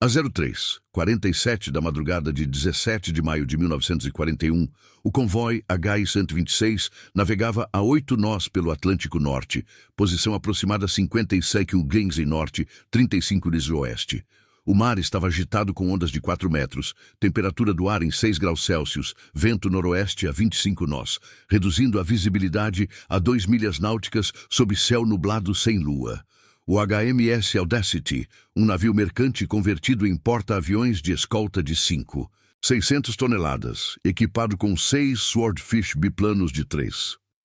A 03:47 da madrugada de 17 de maio de 1941, o convoy HI-126 navegava a 8 nós pelo Atlântico Norte, posição aproximada 55 graus norte, 35 graus oeste. O mar estava agitado com ondas de 4 metros, temperatura do ar em 6 graus Celsius, vento noroeste a 25 nós, reduzindo a visibilidade a 2 milhas náuticas sob céu nublado sem lua. O HMS Audacity, um navio mercante convertido em porta-aviões de escolta de 600 toneladas, equipado com 6 Swordfish biplanos de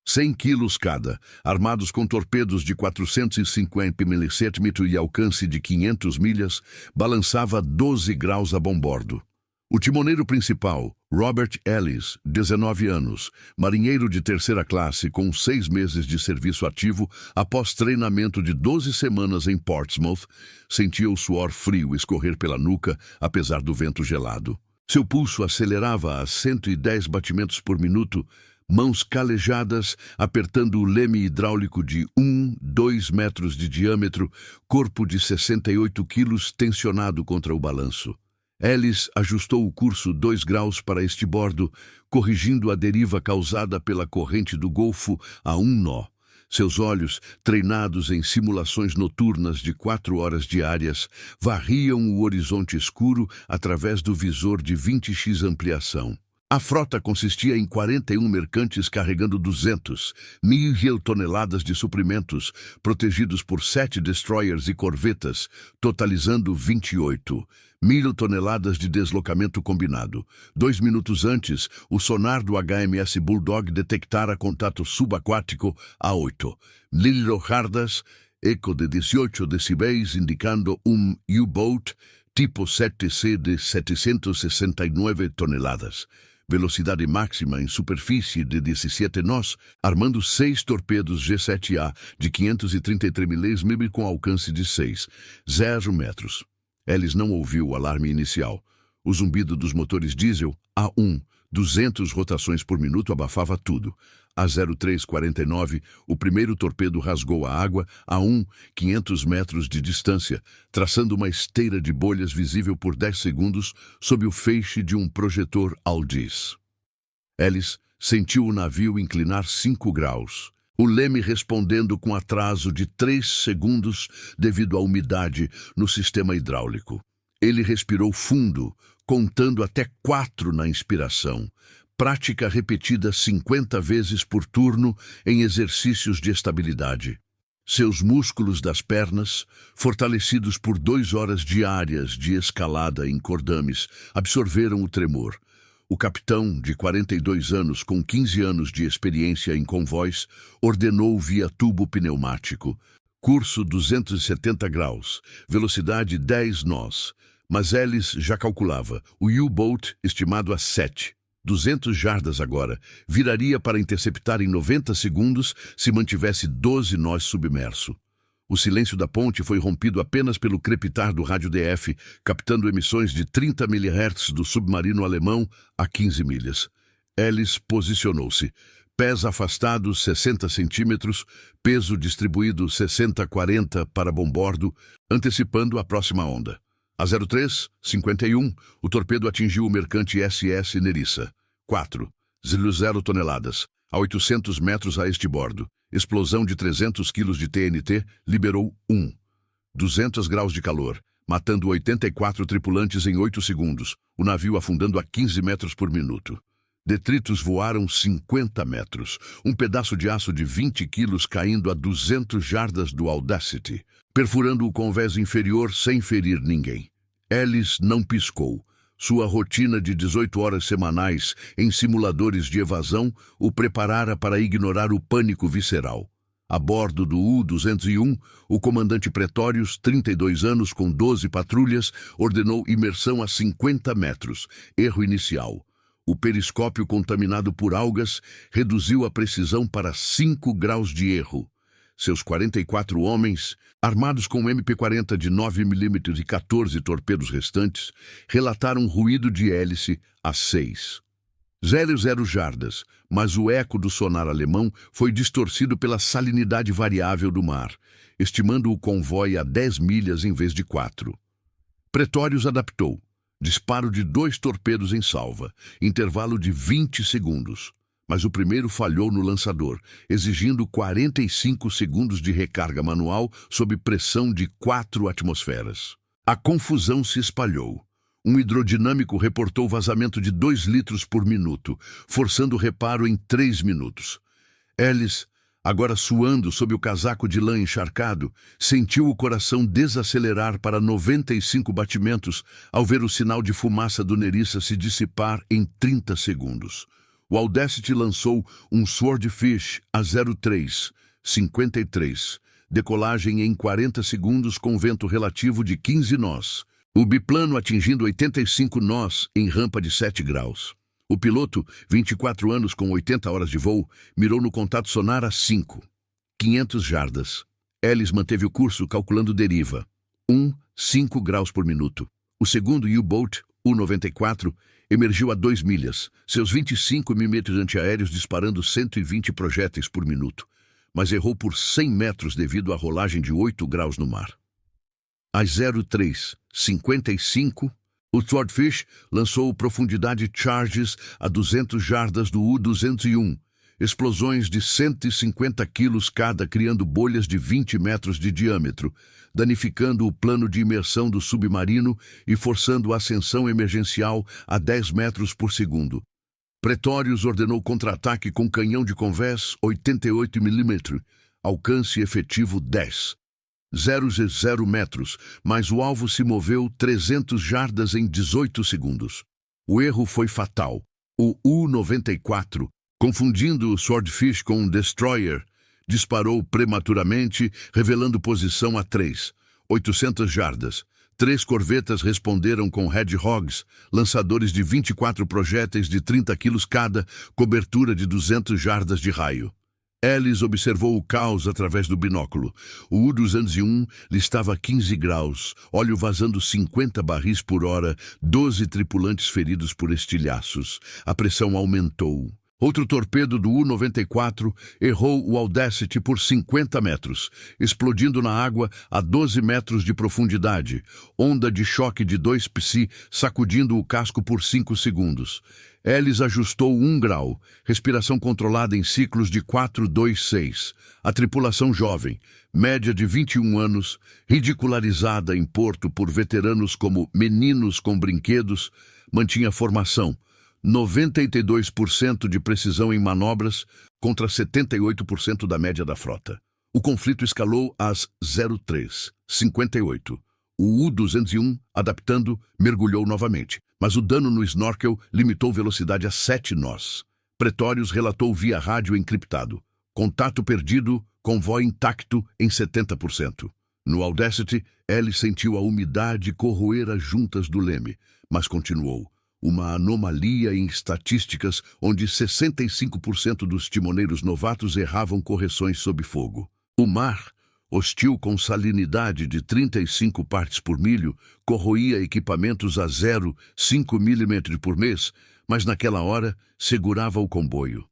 100 quilos cada, armados com torpedos de 450 mm e alcance de 500 milhas, balançava 12 graus a bombordo. O timoneiro principal, Robert Ellis, 19 anos, marinheiro de terceira classe com 6 meses de serviço ativo após treinamento de 12 semanas em Portsmouth, sentia o suor frio escorrer pela nuca, apesar do vento gelado. Seu pulso acelerava a 110 batimentos por minuto, mãos calejadas, apertando o leme hidráulico de 2 metros de diâmetro, corpo de 68 quilos tensionado contra o balanço. Ellis ajustou o curso 2 graus para estibordo, corrigindo a deriva causada pela corrente do Golfo a 1 nó. Seus olhos, treinados em simulações noturnas de 4 horas diárias, varriam o horizonte escuro através do visor de 20x ampliação. A frota consistia em 41 mercantes carregando 200.000 toneladas de suprimentos, protegidos por 7 destroyers e corvetas, totalizando 28.000 toneladas de deslocamento combinado. 2 minutos antes, o sonar do HMS Bulldog detectara contato subaquático a 8.000 jardas, eco de 18 decibéis, indicando um U-Boat tipo 7C de 769 toneladas. Velocidade máxima em superfície de 17 nós, armando 6 torpedos G7A de 533 mm com alcance de 6,0 metros. Ellis não ouviu o alarme inicial. O zumbido dos motores diesel a 200 rotações por minuto abafava tudo. A 03:49, o primeiro torpedo rasgou a água a 500 metros de distância, traçando uma esteira de bolhas visível por 10 segundos sob o feixe de um projetor Aldis. Ellis sentiu o navio inclinar 5 graus, o leme respondendo com atraso de 3 segundos devido à umidade no sistema hidráulico. Ele respirou fundo, contando até 4 na inspiração. Prática repetida 50 vezes por turno em exercícios de estabilidade. Seus músculos das pernas, fortalecidos por 2 horas diárias de escalada em cordames, absorveram o tremor. O capitão, de 42 anos, com 15 anos de experiência em convoys, ordenou via tubo pneumático. Curso 270 graus, velocidade 10 nós. Mas Ellis já calculava, o U-Boat, estimado a 200 jardas agora, viraria para interceptar em 90 segundos se mantivesse 12 nós submerso. O silêncio da ponte foi rompido apenas pelo crepitar do rádio DF, captando emissões de 30 MHz do submarino alemão a 15 milhas. Ellis posicionou-se. Pés afastados 60 centímetros, peso distribuído 60-40 para bombordo, antecipando a próxima onda. A 03:51, o torpedo atingiu o mercante SS Nerissa. 4,0 toneladas, a 800 metros a estibordo. Explosão de 300 quilos de TNT liberou 200 graus de calor, matando 84 tripulantes em 8 segundos, o navio afundando a 15 metros por minuto. Detritos voaram 50 metros, um pedaço de aço de 20 quilos caindo a 200 jardas do Audacity, perfurando o convés inferior sem ferir ninguém. Ellis não piscou. Sua rotina de 18 horas semanais em simuladores de evasão o preparara para ignorar o pânico visceral. A bordo do U-201, o comandante Pretórios, 32 anos com 12 patrulhas, ordenou imersão a 50 metros. Erro inicial. O periscópio contaminado por algas reduziu a precisão para 5 graus de erro. Seus 44 homens, armados com MP-40 de 9 mm e 14 torpedos restantes, relataram ruído de hélice a 6,0 jardas, mas o eco do sonar alemão foi distorcido pela salinidade variável do mar, estimando o convoy a 10 milhas em vez de 4. Pretórios adaptou. Disparo de 2 torpedos em salva, intervalo de 20 segundos. Mas o primeiro falhou no lançador, exigindo 45 segundos de recarga manual sob pressão de 4 atmosferas. A confusão se espalhou. Um hidrodinâmico reportou vazamento de 2 litros por minuto, forçando o reparo em 3 minutos. Ellis, agora suando sob o casaco de lã encharcado, sentiu o coração desacelerar para 95 batimentos ao ver o sinal de fumaça do Nerissa se dissipar em 30 segundos. O Audacity lançou um Swordfish a 0353, decolagem em 40 segundos com vento relativo de 15 nós. O biplano atingindo 85 nós em rampa de 7 graus. O piloto, 24 anos com 80 horas de voo, mirou no contato sonar a 500 jardas. Ellis manteve o curso calculando deriva. 5 graus por minuto. O segundo U-Boat, U-94, emergiu a 2 milhas, seus 25 mm antiaéreos disparando 120 projéteis por minuto, mas errou por 100 metros devido à rolagem de 8 graus no mar. Às 03:55, o Swordfish lançou profundidade charges a 200 jardas do U-201, explosões de 150 quilos cada criando bolhas de 20 metros de diâmetro, danificando o plano de imersão do submarino e forçando a ascensão emergencial a 10 metros por segundo. Pretórios ordenou contra-ataque com canhão de convés 88 mm, alcance efetivo 10,0 metros, mas o alvo se moveu 300 jardas em 18 segundos. O erro foi fatal. O U-94, confundindo o Swordfish com um destroyer, disparou prematuramente, revelando posição a 800 jardas. 3 corvetas responderam com Hedgehogs, lançadores de 24 projéteis de 30 quilos cada, cobertura de 200 jardas de raio. Ellis observou o caos através do binóculo. O U-201 listava 15 graus, óleo vazando 50 barris por hora, 12 tripulantes feridos por estilhaços. A pressão aumentou. Outro torpedo do U-94 errou o Audacity por 50 metros, explodindo na água a 12 metros de profundidade. Onda de choque de 2 psi sacudindo o casco por 5 segundos. Ellis ajustou 1 grau, respiração controlada em ciclos de 4-2-6. A tripulação jovem, média de 21 anos, ridicularizada em porto por veteranos como meninos com brinquedos, mantinha formação. 92% de precisão em manobras contra 78% da média da frota. O conflito escalou às 03:58. O U-201, adaptando, mergulhou novamente, mas o dano no snorkel limitou velocidade a 7 nós. Pretórios relatou via rádio encriptado. Contato perdido, convoy intacto em 70%. No Audacity, Ellis sentiu a umidade corroer as juntas do leme, mas continuou. Uma anomalia em estatísticas onde 65% dos timoneiros novatos erravam correções sob fogo. O mar, hostil com salinidade de 35 partes por milho, corroía equipamentos a 0,5 mm por mês, mas naquela hora segurava o comboio.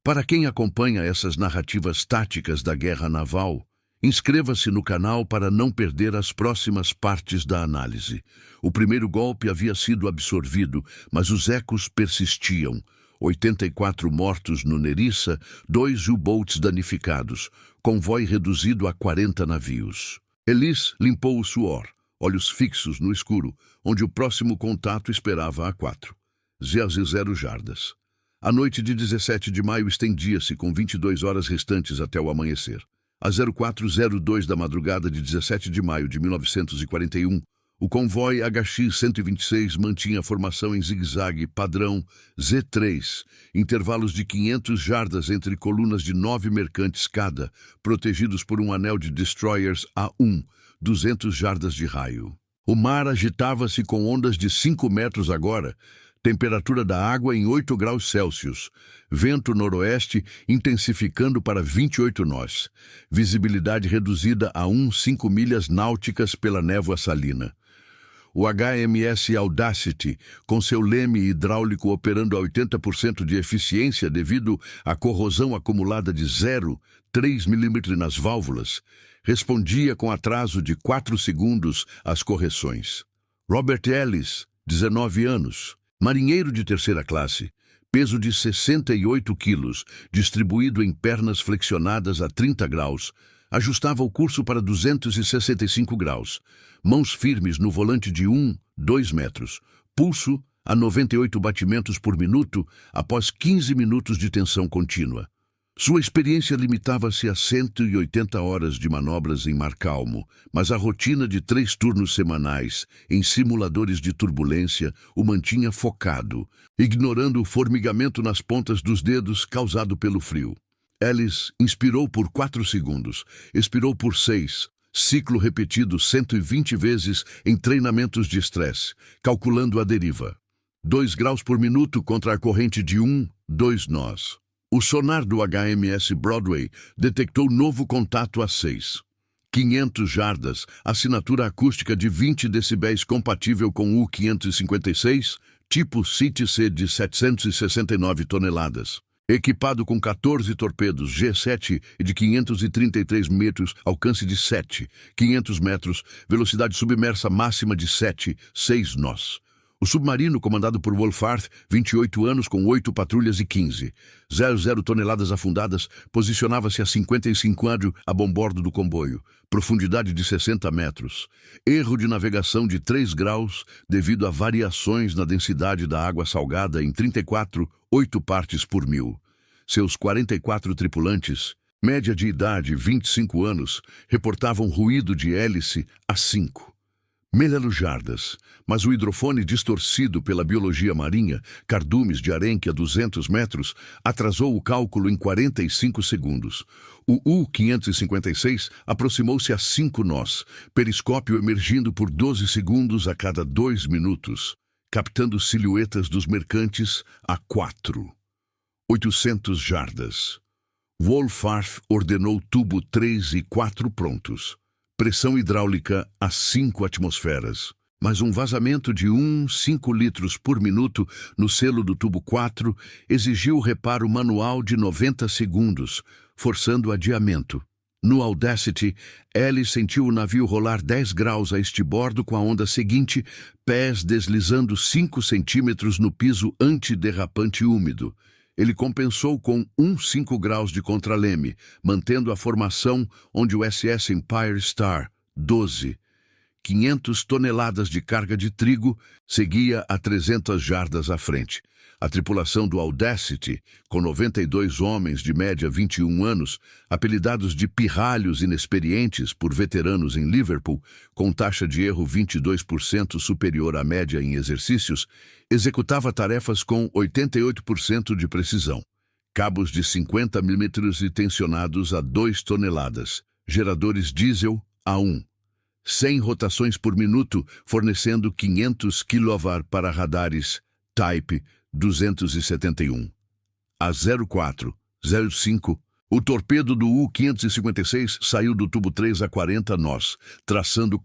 Para quem acompanha essas narrativas táticas da guerra naval, inscreva-se no canal para não perder as próximas partes da análise. O primeiro golpe havia sido absorvido, mas os ecos persistiam. 84 mortos no Nerissa, 2 U-boats danificados, convoy reduzido a 40 navios. Ellis limpou o suor, olhos fixos no escuro, onde o próximo contato esperava a 4,0 jardas. A noite de 17 de maio estendia-se com 22 horas restantes até o amanhecer. Às 04:02 da madrugada de 17 de maio de 1941, o convoy HX-126 mantinha formação em zigue-zague padrão Z3, intervalos de 500 jardas entre colunas de 9 mercantes cada, protegidos por um anel de destroyers A1, 200 jardas de raio. O mar agitava-se com ondas de 5 metros agora, temperatura da água em 8 graus Celsius, vento noroeste intensificando para 28 nós, visibilidade reduzida a 1,5 milhas náuticas pela névoa salina. O HMS Audacity, com seu leme hidráulico operando a 80% de eficiência devido à corrosão acumulada de 0,3 mm nas válvulas, respondia com atraso de 4 segundos às correções. Robert Ellis, 19 anos, marinheiro de terceira classe, peso de 68 quilos, distribuído em pernas flexionadas a 30 graus, ajustava o curso para 265 graus, mãos firmes no volante de 2 metros, pulso a 98 batimentos por minuto após 15 minutos de tensão contínua. Sua experiência limitava-se a 180 horas de manobras em mar calmo, mas a rotina de 3 turnos semanais em simuladores de turbulência o mantinha focado, ignorando o formigamento nas pontas dos dedos causado pelo frio. Ellis inspirou por 4 segundos, expirou por 6, ciclo repetido 120 vezes em treinamentos de estresse, calculando a deriva. 2 graus por minuto contra a corrente de 2 nós. O sonar do HMS Broadway detectou novo contato a 6. 500 jardas, assinatura acústica de 20 decibéis compatível com o U-556, tipo CTC de 769 toneladas. Equipado com 14 torpedos G7 e de 533 metros, alcance de 500 metros, velocidade submersa máxima de 6 nós. O submarino, comandado por Wolfart, 28 anos, com 8 patrulhas e 15,00 toneladas afundadas, posicionava-se a 55 a bombordo do comboio, profundidade de 60 metros. Erro de navegação de 3 graus devido a variações na densidade da água salgada em 34,8 partes por mil. Seus 44 tripulantes, média de idade 25 anos, reportavam ruído de hélice a 5 jardas, mas o hidrofone distorcido pela biologia marinha, cardumes de arenque a 200 metros, atrasou o cálculo em 45 segundos. O U-556 aproximou-se a 5 nós, periscópio emergindo por 12 segundos a cada 2 minutos, captando silhuetas dos mercantes a 800 jardas. Wolfart ordenou tubo 3 e 4 prontos. Pressão hidráulica a 5 atmosferas, mas um vazamento de 5 litros por minuto no selo do tubo 4 exigiu reparo manual de 90 segundos, forçando o adiamento. No Audacity, Ellis sentiu o navio rolar 10 graus a estibordo com a onda seguinte, pés deslizando 5 centímetros no piso antiderrapante úmido. Ele compensou com 5 graus de contraleme, mantendo a formação onde o SS Empire Star, 12, 500 toneladas de carga de trigo, seguia a 300 jardas à frente. A tripulação do Audacity, com 92 homens de média 21 anos, apelidados de pirralhos inexperientes por veteranos em Liverpool, com taxa de erro 22% superior à média em exercícios, executava tarefas com 88% de precisão. Cabos de 50 mm e tensionados a 2 toneladas, geradores diesel a 100 rotações por minuto, fornecendo 500 kW para radares Type 271. A 04:05, o torpedo do U-556 saiu do tubo 3 a 40 nós, traçando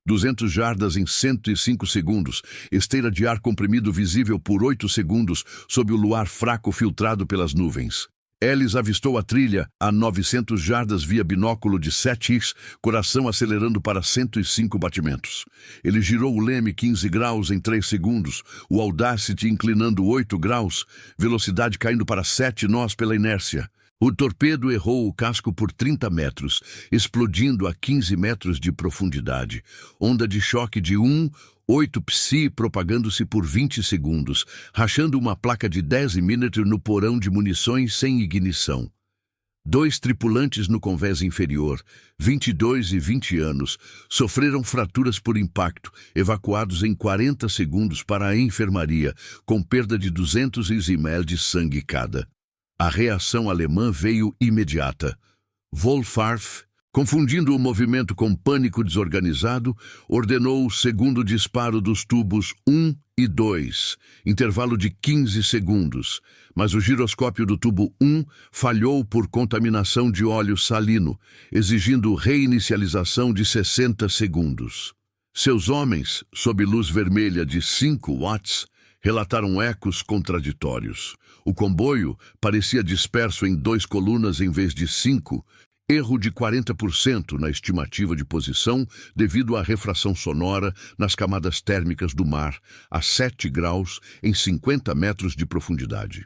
200 jardas em 105 segundos, esteira de ar comprimido visível por 8 segundos sob o luar fraco filtrado pelas nuvens. Ellis avistou a trilha a 900 jardas via binóculo de 7x, coração acelerando para 105 batimentos. Ele girou o leme 15 graus em 3 segundos, o Audacity inclinando 8 graus, velocidade caindo para 7 nós pela inércia. O torpedo errou o casco por 30 metros, explodindo a 15 metros de profundidade. Onda de choque de 8 psi propagando-se por 20 segundos, rachando uma placa de 10 mm no porão de munições sem ignição. 2 tripulantes no convés inferior, 22 e 20 anos, sofreram fraturas por impacto, evacuados em 40 segundos para a enfermaria, com perda de 200 ml de sangue cada. A reação alemã veio imediata. Wolfart, confundindo o movimento com pânico desorganizado, ordenou o segundo disparo dos tubos 1 e 2, intervalo de 15 segundos, mas o giroscópio do tubo 1 falhou por contaminação de óleo salino, exigindo reinicialização de 60 segundos. Seus homens, sob luz vermelha de 5 watts, relataram ecos contraditórios. O comboio parecia disperso em 2 colunas em vez de 5, Erro de 40% na estimativa de posição devido à refração sonora nas camadas térmicas do mar, a 7 graus em 50 metros de profundidade.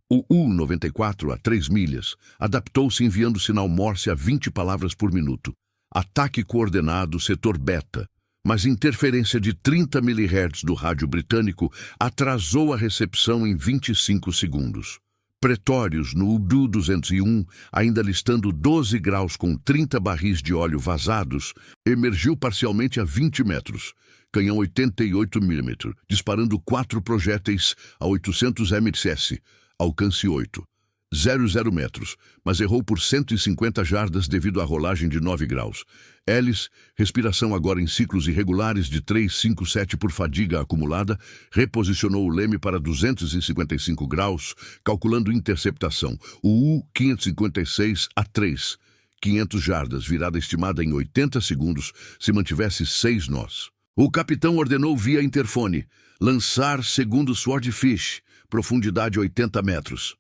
O U-94, a 3 milhas, adaptou-se enviando sinal Morse a 20 palavras por minuto. Ataque coordenado, setor beta. Mas interferência de 30 mHz do rádio britânico atrasou a recepção em 25 segundos. Pretórios no U-201, ainda listando 12 graus com 30 barris de óleo vazados, emergiu parcialmente a 20 metros. Canhão 88 mm, disparando 4 projéteis a 800 MSS, alcance 8,00 metros, mas errou por 150 jardas devido à rolagem de 9 graus. Hélice, respiração agora em ciclos irregulares de 3,57 por fadiga acumulada, reposicionou o leme para 255 graus, calculando interceptação. O U-556 a 3, 500 jardas, virada estimada em 80 segundos, se mantivesse 6 nós. O capitão ordenou via interfone, lançar segundo Swordfish, profundidade 80 metros.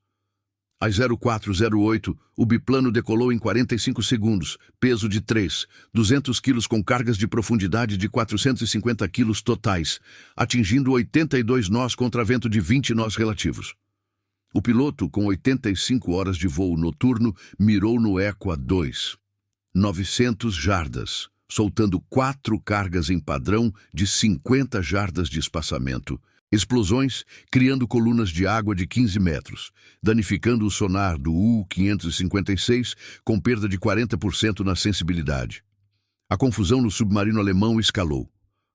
Às 0408, o biplano decolou em 45 segundos, peso de 3, 200 quilos com cargas de profundidade de 450 quilos totais, atingindo 82 nós contra vento de 20 nós relativos. O piloto, com 85 horas de voo noturno, mirou no eco a 2, 900 jardas, soltando 4 cargas em padrão de 50 jardas de espaçamento. Explosões, criando colunas de água de 15 metros, danificando o sonar do U-556 com perda de 40% na sensibilidade. A confusão no submarino alemão escalou.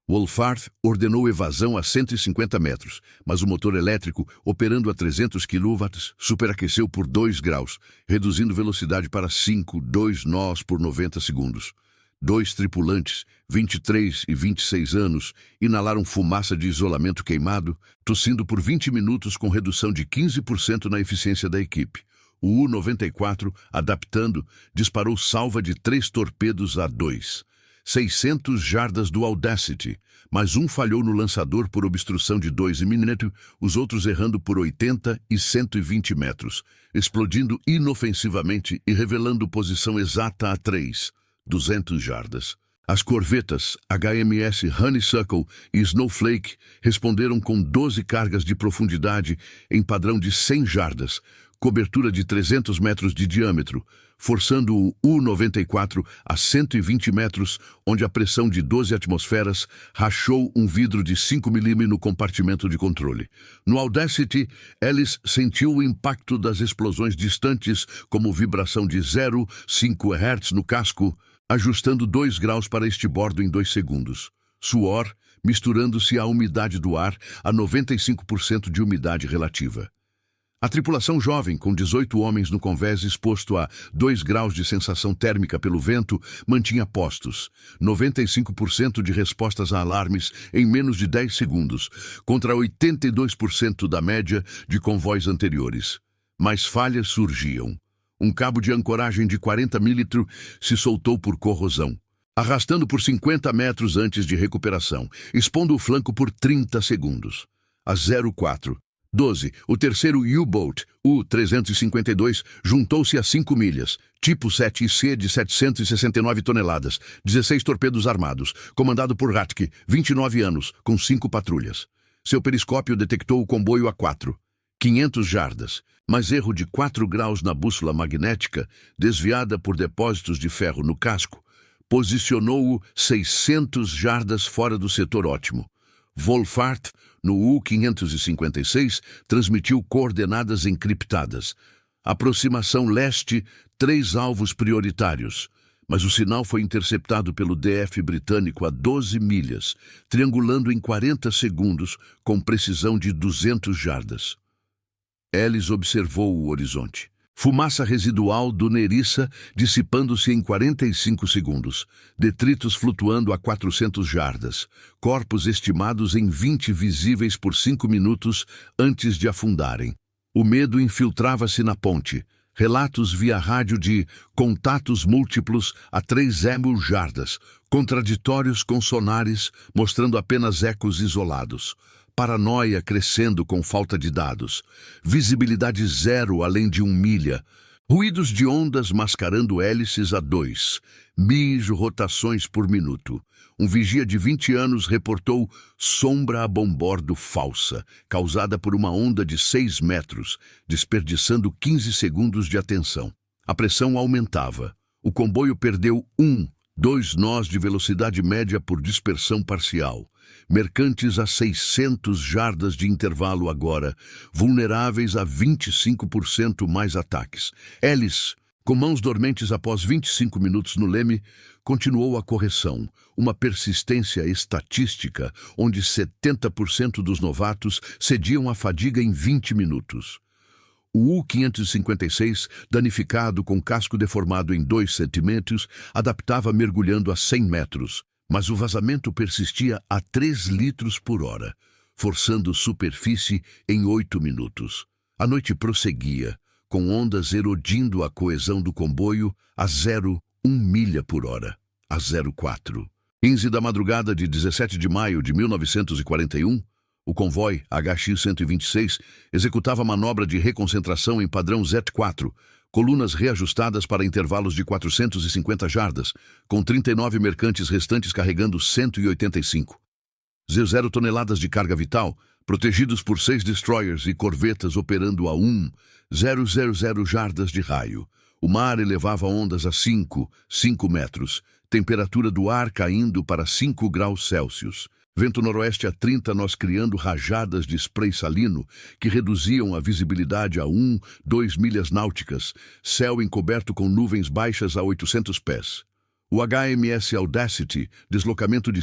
Wolfart ordenou evasão a 150 metros, mas o motor elétrico, operando a 300 kW, superaqueceu por 2 graus, reduzindo velocidade para 5,2 nós por 90 segundos. 2 tripulantes, 23 e 26 anos, inalaram fumaça de isolamento queimado, tossindo por 20 minutos com redução de 15% na eficiência da equipe. O U-94, adaptando, disparou salva de 3 torpedos a 2, 600 jardas do Audacity, mas um falhou no lançador por obstrução de 2 mm, os outros errando por 80 e 120 metros, explodindo inofensivamente e revelando posição exata a 3, 200 jardas. As corvetas HMS Honeysuckle e Snowflake responderam com 12 cargas de profundidade em padrão de 100 jardas, cobertura de 300 metros de diâmetro, forçando o U-94 a 120 metros, onde a pressão de 12 atmosferas rachou um vidro de 5 mm no compartimento de controle. No Audacity, Ellis sentiu o impacto das explosões distantes, como vibração de 0,5 Hz no casco, ajustando 2 graus para este bordo em 2 segundos. Suor, misturando-se à umidade do ar a 95% de umidade relativa. A tripulação jovem, com 18 homens no convés exposto a 2 graus de sensação térmica pelo vento, mantinha postos. 95% de respostas a alarmes em menos de 10 segundos, contra 82% da média de convois anteriores. Mas falhas surgiam. Um cabo de ancoragem de 40 milímetros se soltou por corrosão, arrastando por 50 metros antes de recuperação, expondo o flanco por 30 segundos. A 0412, o terceiro U-Boat, U-352, juntou-se a 5 milhas, tipo 7IC de 769 toneladas, 16 torpedos armados, comandado por Ratke, 29 anos, com 5 patrulhas. Seu periscópio detectou o comboio a 4, 500 jardas, mas erro de 4 graus na bússola magnética, desviada por depósitos de ferro no casco, posicionou-o 600 jardas fora do setor ótimo. Wolfart, no U-556, transmitiu coordenadas encriptadas. Aproximação leste, 3 alvos prioritários. Mas o sinal foi interceptado pelo DF britânico a 12 milhas, triangulando em 40 segundos com precisão de 200 jardas. Ellis observou o horizonte. Fumaça residual do Nerissa dissipando-se em 45 segundos. Detritos flutuando a 400 jardas. Corpos estimados em 20 visíveis por 5 minutos antes de afundarem. O medo infiltrava-se na ponte. Relatos via rádio de contatos múltiplos a 3,000 jardas. Contraditórios com sonares, mostrando apenas ecos isolados. Paranoia crescendo com falta de dados. Visibilidade 0 além de 1 milha. Ruídos de ondas mascarando hélices a 2.000 rotações por minuto. Um vigia de 20 anos reportou sombra a bombordo falsa, causada por uma onda de 6 metros, desperdiçando 15 segundos de atenção. A pressão aumentava. O comboio perdeu 2 nós de velocidade média por dispersão parcial. Mercantes a 600 jardas de intervalo agora, vulneráveis a 25% mais ataques. Hélice, com mãos dormentes após 25 minutos no leme, continuou a correção, uma persistência estatística onde 70% dos novatos cediam à fadiga em 20 minutos. O U-556, danificado com casco deformado em 2 centímetros, adaptava mergulhando a 100 metros, mas o vazamento persistia a 3 litros por hora, forçando superfície em 8 minutos. A noite prosseguia, com ondas erodindo a coesão do comboio a 0,1 milha por hora, a 0,4. 15 da madrugada de 17 de maio de 1941, o convoy HX-126 executava manobra de reconcentração em padrão Z4, colunas reajustadas para intervalos de 450 jardas, com 39 mercantes restantes carregando 185. 0 toneladas de carga vital, protegidos por 6 destroyers e corvetas operando a 1,000 jardas de raio. O mar elevava ondas a 5 metros, temperatura do ar caindo para 5 graus Celsius. Vento noroeste a 30 nós criando rajadas de spray salino que reduziam a visibilidade a 2 milhas náuticas, céu encoberto com nuvens baixas a 800 pés. O HMS Audacity, deslocamento de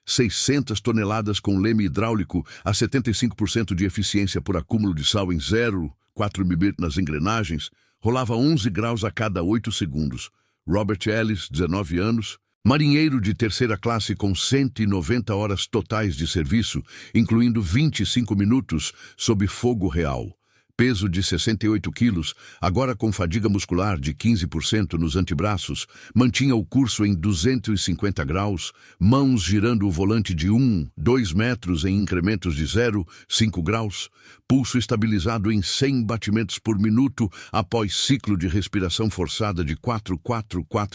600 toneladas com leme hidráulico a 75% de eficiência por acúmulo de sal em 0,4 mm nas engrenagens, rolava 11 graus a cada 8 segundos. Robert Ellis, 19 anos, marinheiro de terceira classe com 190 horas totais de serviço, incluindo 25 minutos sob fogo real. Peso de 68 quilos, agora com fadiga muscular de 15% nos antebraços, mantinha o curso em 250 graus, mãos girando o volante de 2 metros em incrementos de 0,5 graus, pulso estabilizado em 100 batimentos por minuto após ciclo de respiração forçada de 4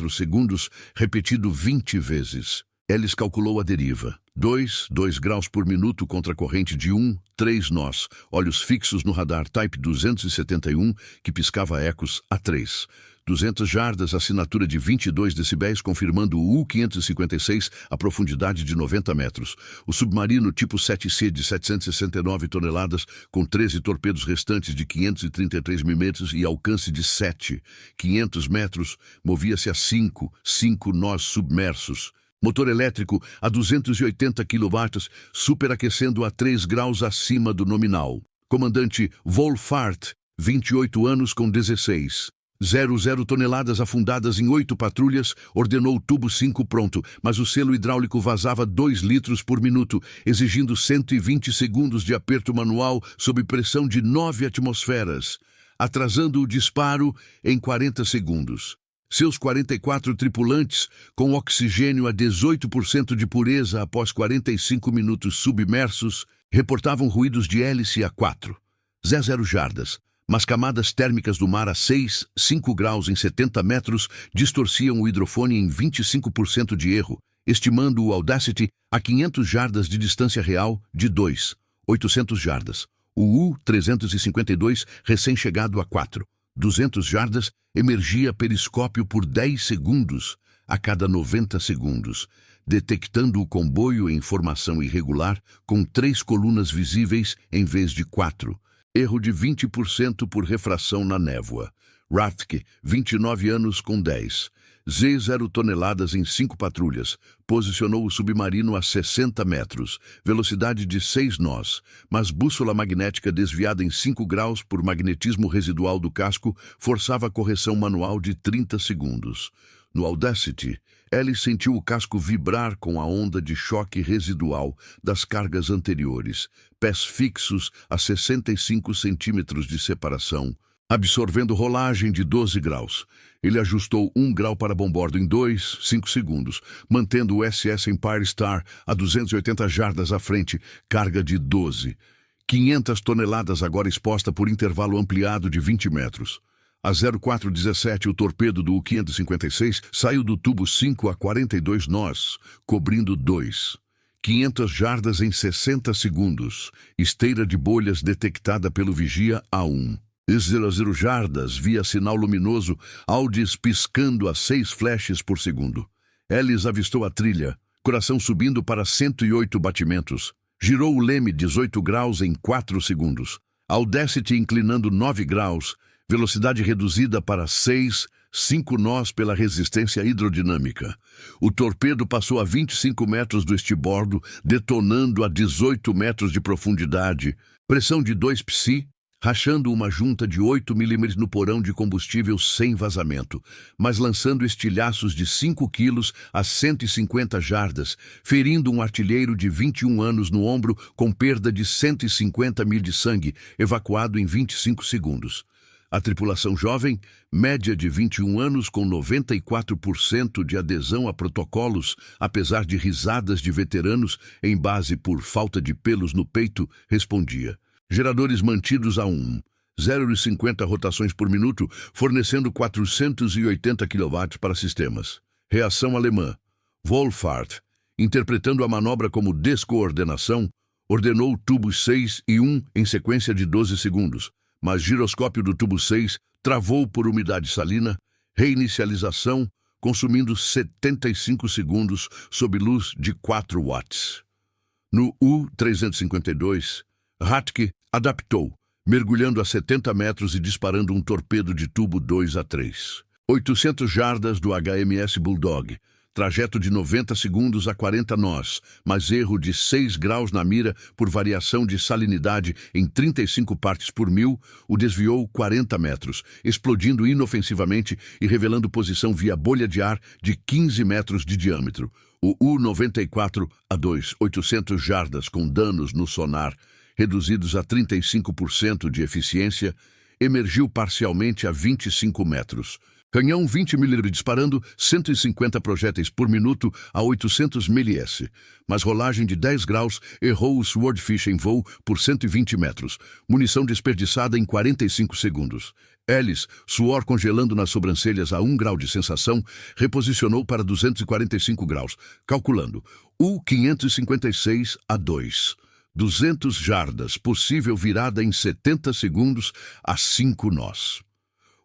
segundos, repetido 20 vezes. Ellis calculou a deriva. 2 graus por minuto contra a corrente de 3 nós, olhos fixos no radar Type 271, que piscava ecos a 3. 200 jardas, assinatura de 22 decibéis, confirmando o U-556 a profundidade de 90 metros. O submarino tipo 7C de 769 toneladas, com 13 torpedos restantes de 533 mm e alcance de 500 metros, movia-se a 5 nós submersos. Motor elétrico a 280 kW, superaquecendo a 3 graus acima do nominal. Comandante Wolfhard, 28 anos com 16,00 toneladas afundadas em 8 patrulhas, ordenou o tubo 5 pronto, mas o selo hidráulico vazava 2 litros por minuto, exigindo 120 segundos de aperto manual sob pressão de 9 atmosferas, atrasando o disparo em 40 segundos. Seus 44 tripulantes, com oxigênio a 18% de pureza após 45 minutos submersos, reportavam ruídos de hélice a 4,0 jardas, mas camadas térmicas do mar a 5 graus em 70 metros distorciam o hidrofone em 25% de erro, estimando o Audacity a 500 jardas de distância real de 800 jardas. O U-352, recém-chegado a 200 jardas, emergia periscópio por 10 segundos a cada 90 segundos, detectando o comboio em formação irregular com 3 colunas visíveis em vez de 4. Erro de 20% por refração na névoa. Rathke, 29 anos com 0 toneladas em 5 patrulhas, posicionou o submarino a 60 metros, velocidade de 6 nós, mas bússola magnética desviada em 5 graus por magnetismo residual do casco forçava a correção manual de 30 segundos. No Audacity, Ellis sentiu o casco vibrar com a onda de choque residual das cargas anteriores, pés fixos a 65 centímetros de separação, absorvendo rolagem de 12 graus. Ele ajustou 1 grau para bombordo em 5 segundos, mantendo o SS Empire Star a 280 jardas à frente, carga de 500 toneladas agora exposta por intervalo ampliado de 20 metros. A 0417, o torpedo do U-556 saiu do tubo 5 a 42 nós, cobrindo 2. 500 jardas em 60 segundos. Esteira de bolhas detectada pelo vigia A1. 00 jardas via sinal luminoso, Aldis piscando a 6 flashes por segundo. Ellis avistou a trilha, coração subindo para 108 batimentos. Girou o leme 18 graus em 4 segundos. Audacity inclinando 9 graus, velocidade reduzida para 6, 5 nós pela resistência hidrodinâmica. O torpedo passou a 25 metros do estibordo, detonando a 18 metros de profundidade. Pressão de 2 psi, rachando uma junta de 8 mm no porão de combustível sem vazamento, mas lançando estilhaços de 5 quilos a 150 jardas, ferindo um artilheiro de 21 anos no ombro com perda de 150 ml de sangue, evacuado em 25 segundos. A tripulação jovem, média de 21 anos com 94% de adesão a protocolos, apesar de risadas de veteranos em base por falta de pelos no peito, respondia. Geradores mantidos a 0,50 rotações por minuto, fornecendo 480 kW para sistemas. Reação alemã. Wolfart, interpretando a manobra como descoordenação, ordenou tubos 6 e 1 em sequência de 12 segundos, mas giroscópio do tubo 6 travou por umidade salina, reinicialização, consumindo 75 segundos sob luz de 4 watts. No U-352, Rathke adaptou, mergulhando a 70 metros e disparando um torpedo de tubo 2 a 3. 800 jardas do HMS Bulldog, trajeto de 90 segundos a 40 nós, mas erro de 6 graus na mira por variação de salinidade em 35 partes por mil, o desviou 40 metros, explodindo inofensivamente e revelando posição via bolha de ar de 15 metros de diâmetro. O U-94A2, 800 jardas com danos no sonar, reduzidos a 35% de eficiência, emergiu parcialmente a 25 metros. Canhão 20 mm disparando 150 projéteis por minuto a 800 ms, mas rolagem de 10 graus errou o Swordfish em voo por 120 metros, munição desperdiçada em 45 segundos. Ellis, suor congelando nas sobrancelhas a 1 grau de sensação, reposicionou para 245 graus, calculando U-556A2. 200 jardas, possível virada em 70 segundos a 5 nós.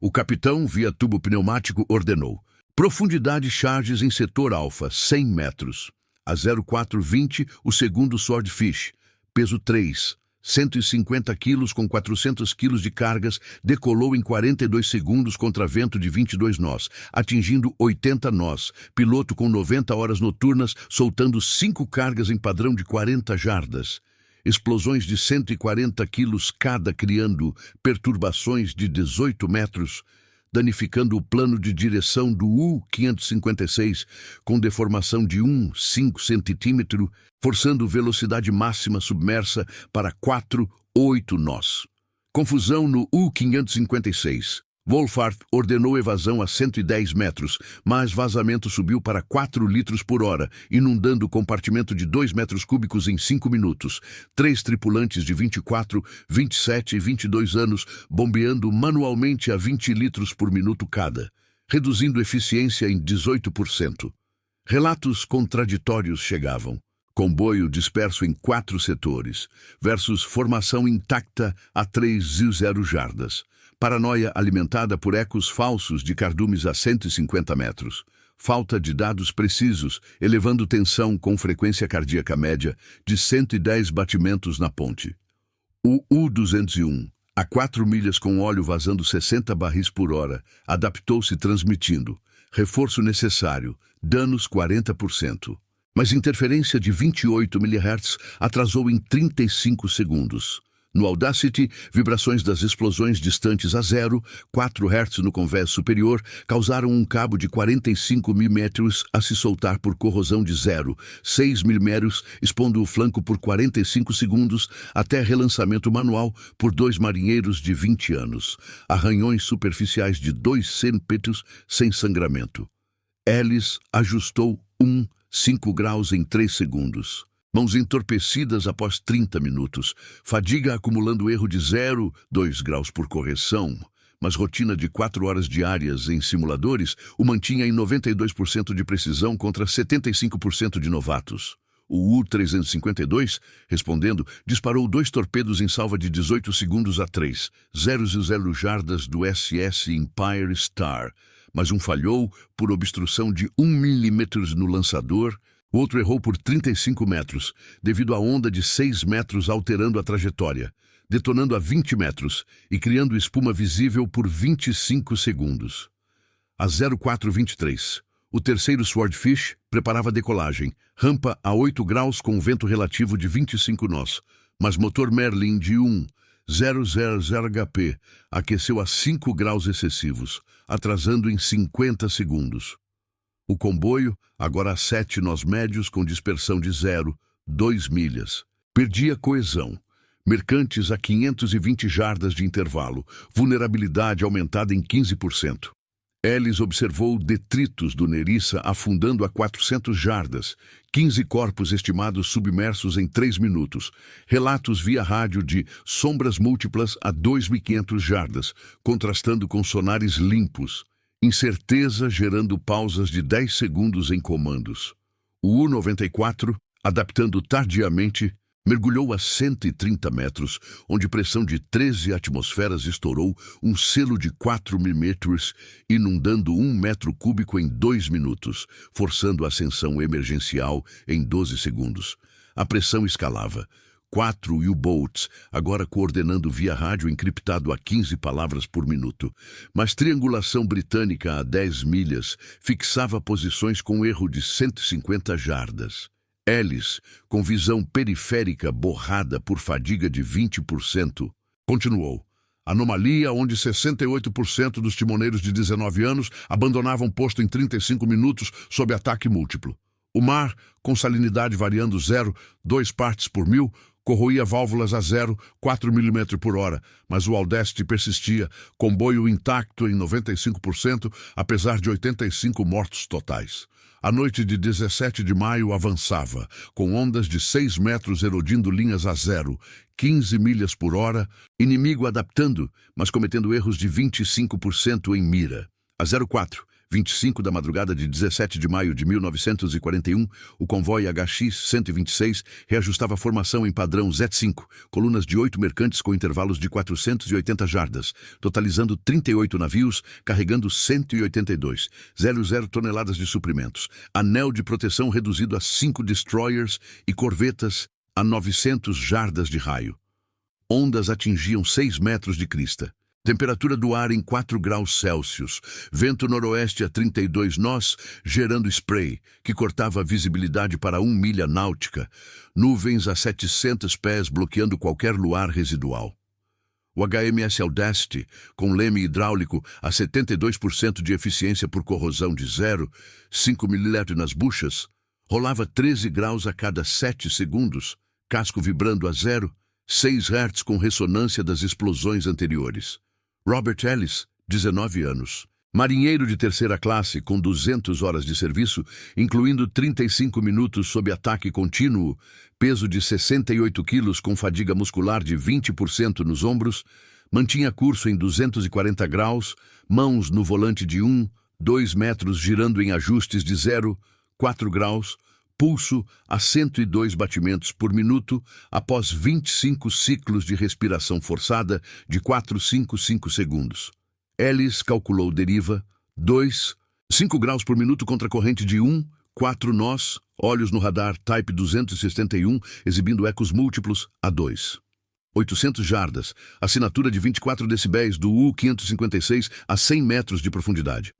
O capitão, via tubo pneumático, ordenou. Profundidade charges em setor alfa, 100 metros. A 0420, o segundo Swordfish. Peso 3, 150 quilos com 400 quilos de cargas, decolou em 42 segundos contra vento de 22 nós, atingindo 80 nós. Piloto com 90 horas noturnas, soltando 5 cargas em padrão de 40 jardas. Explosões de 140 quilos cada, criando perturbações de 18 metros, danificando o plano de direção do U-556 com deformação de 1,5 centímetro, forçando velocidade máxima submersa para 4,8 nós. Confusão no U-556. Wolfart ordenou evasão a 110 metros, mas vazamento subiu para 4 litros por hora, inundando o compartimento de 2 metros cúbicos em 5 minutos. 3 tripulantes de 24, 27 e 22 anos bombeando manualmente a 20 litros por minuto cada, reduzindo eficiência em 18%. Relatos contraditórios chegavam. Comboio disperso em 4 setores, versus formação intacta a 3,0 jardas. Paranoia alimentada por ecos falsos de cardumes a 150 metros. Falta de dados precisos, elevando tensão com frequência cardíaca média de 110 batimentos na ponte. O U-201, a 4 milhas com óleo vazando 60 barris por hora, adaptou-se transmitindo. Reforço necessário, danos 40%. Mas interferência de 28 MHz atrasou em 35 segundos. No Audacity, vibrações das explosões distantes a 0,4 Hz no convés superior causaram um cabo de 45 mm a se soltar por corrosão de 0,6 mm, expondo o flanco por 45 segundos até relançamento manual por 2 marinheiros de 20 anos. Arranhões superficiais de 2 centímetros sem sangramento. Ellis ajustou 5 graus em 3 segundos. Mãos entorpecidas após 30 minutos. Fadiga acumulando erro de 0,2 graus por correção. mas rotina de 4 horas diárias em simuladores o mantinha em 92% de precisão contra 75% de novatos. O U-352, respondendo, disparou 2 torpedos em salva de 18 segundos a 3,000 jardas do SS Empire Star, mas um falhou por obstrução de 1 milímetro no lançador, o outro errou por 35 metros, devido à onda de 6 metros alterando a trajetória, detonando a 20 metros e criando espuma visível por 25 segundos. A 0423, o terceiro Swordfish preparava a decolagem, rampa a 8 graus com vento relativo de 25 nós, mas motor Merlin de 1,000 HP aqueceu a 5 graus excessivos, atrasando em 50 segundos. O comboio, agora a 7 nós médios com dispersão de 0,2 milhas, perdia coesão. Mercantes a 520 jardas de intervalo, vulnerabilidade aumentada em 15%. Ellis observou detritos do Nerissa afundando a 400 jardas, 15 corpos estimados submersos em 3 minutos, relatos via rádio de sombras múltiplas a 2.500 jardas, contrastando com sonares limpos, incerteza gerando pausas de 10 segundos em comandos. O U-94, adaptando tardiamente, mergulhou a 130 metros, onde pressão de 13 atmosferas estourou um selo de 4 milímetros, inundando 1 metro cúbico em 2 minutos, forçando a ascensão emergencial em 12 segundos. A pressão escalava. 4 U-boats, agora coordenando via rádio encriptado a 15 palavras por minuto. Mas triangulação britânica a 10 milhas fixava posições com erro de 150 jardas. Ellis, com visão periférica borrada por fadiga de 20%, continuou. Anomalia onde 68% dos timoneiros de 19 anos abandonavam posto em 35 minutos sob ataque múltiplo. O mar, com salinidade variando 0,2 partes por mil, corroía válvulas a 0,4 mm por hora, mas o Audacity persistia, comboio intacto em 95%, apesar de 85 mortos totais. A noite de 17 de maio avançava, com ondas de 6 metros erodindo linhas a 0,15 milhas por hora, inimigo adaptando, mas cometendo erros de 25% em mira. A 04:25 da madrugada de 17 de maio de 1941, o convoio HX-126 reajustava a formação em padrão Z5, colunas de 8 mercantes com intervalos de 480 jardas, totalizando 38 navios, carregando 182,00 toneladas de suprimentos, anel de proteção reduzido a 5 destroyers e corvetas a 900 jardas de raio. Ondas atingiam 6 metros de crista. Temperatura do ar em 4 graus Celsius, vento noroeste a 32 nós, gerando spray, que cortava a visibilidade para 1 milha náutica, nuvens a 700 pés bloqueando qualquer luar residual. O HMS Audacity, com leme hidráulico a 72% de eficiência por corrosão de 0,5 milímetros nas buchas, rolava 13 graus a cada 7 segundos, casco vibrando a 0,6 Hz com ressonância das explosões anteriores. Robert Ellis, 19 anos. Marinheiro de terceira classe, com 200 horas de serviço, incluindo 35 minutos sob ataque contínuo, peso de 68 quilos com fadiga muscular de 20% nos ombros, mantinha curso em 240 graus, mãos no volante de 1,2 metros girando em ajustes de 0,4 graus, pulso a 102 batimentos por minuto após 25 ciclos de respiração forçada de 4,55 segundos. Ellis calculou deriva 2,5 graus por minuto contra corrente de 1,4 nós, olhos no radar Type 271, exibindo ecos múltiplos a 2,800 jardas, assinatura de 24 decibéis do U-556 a 100 metros de profundidade.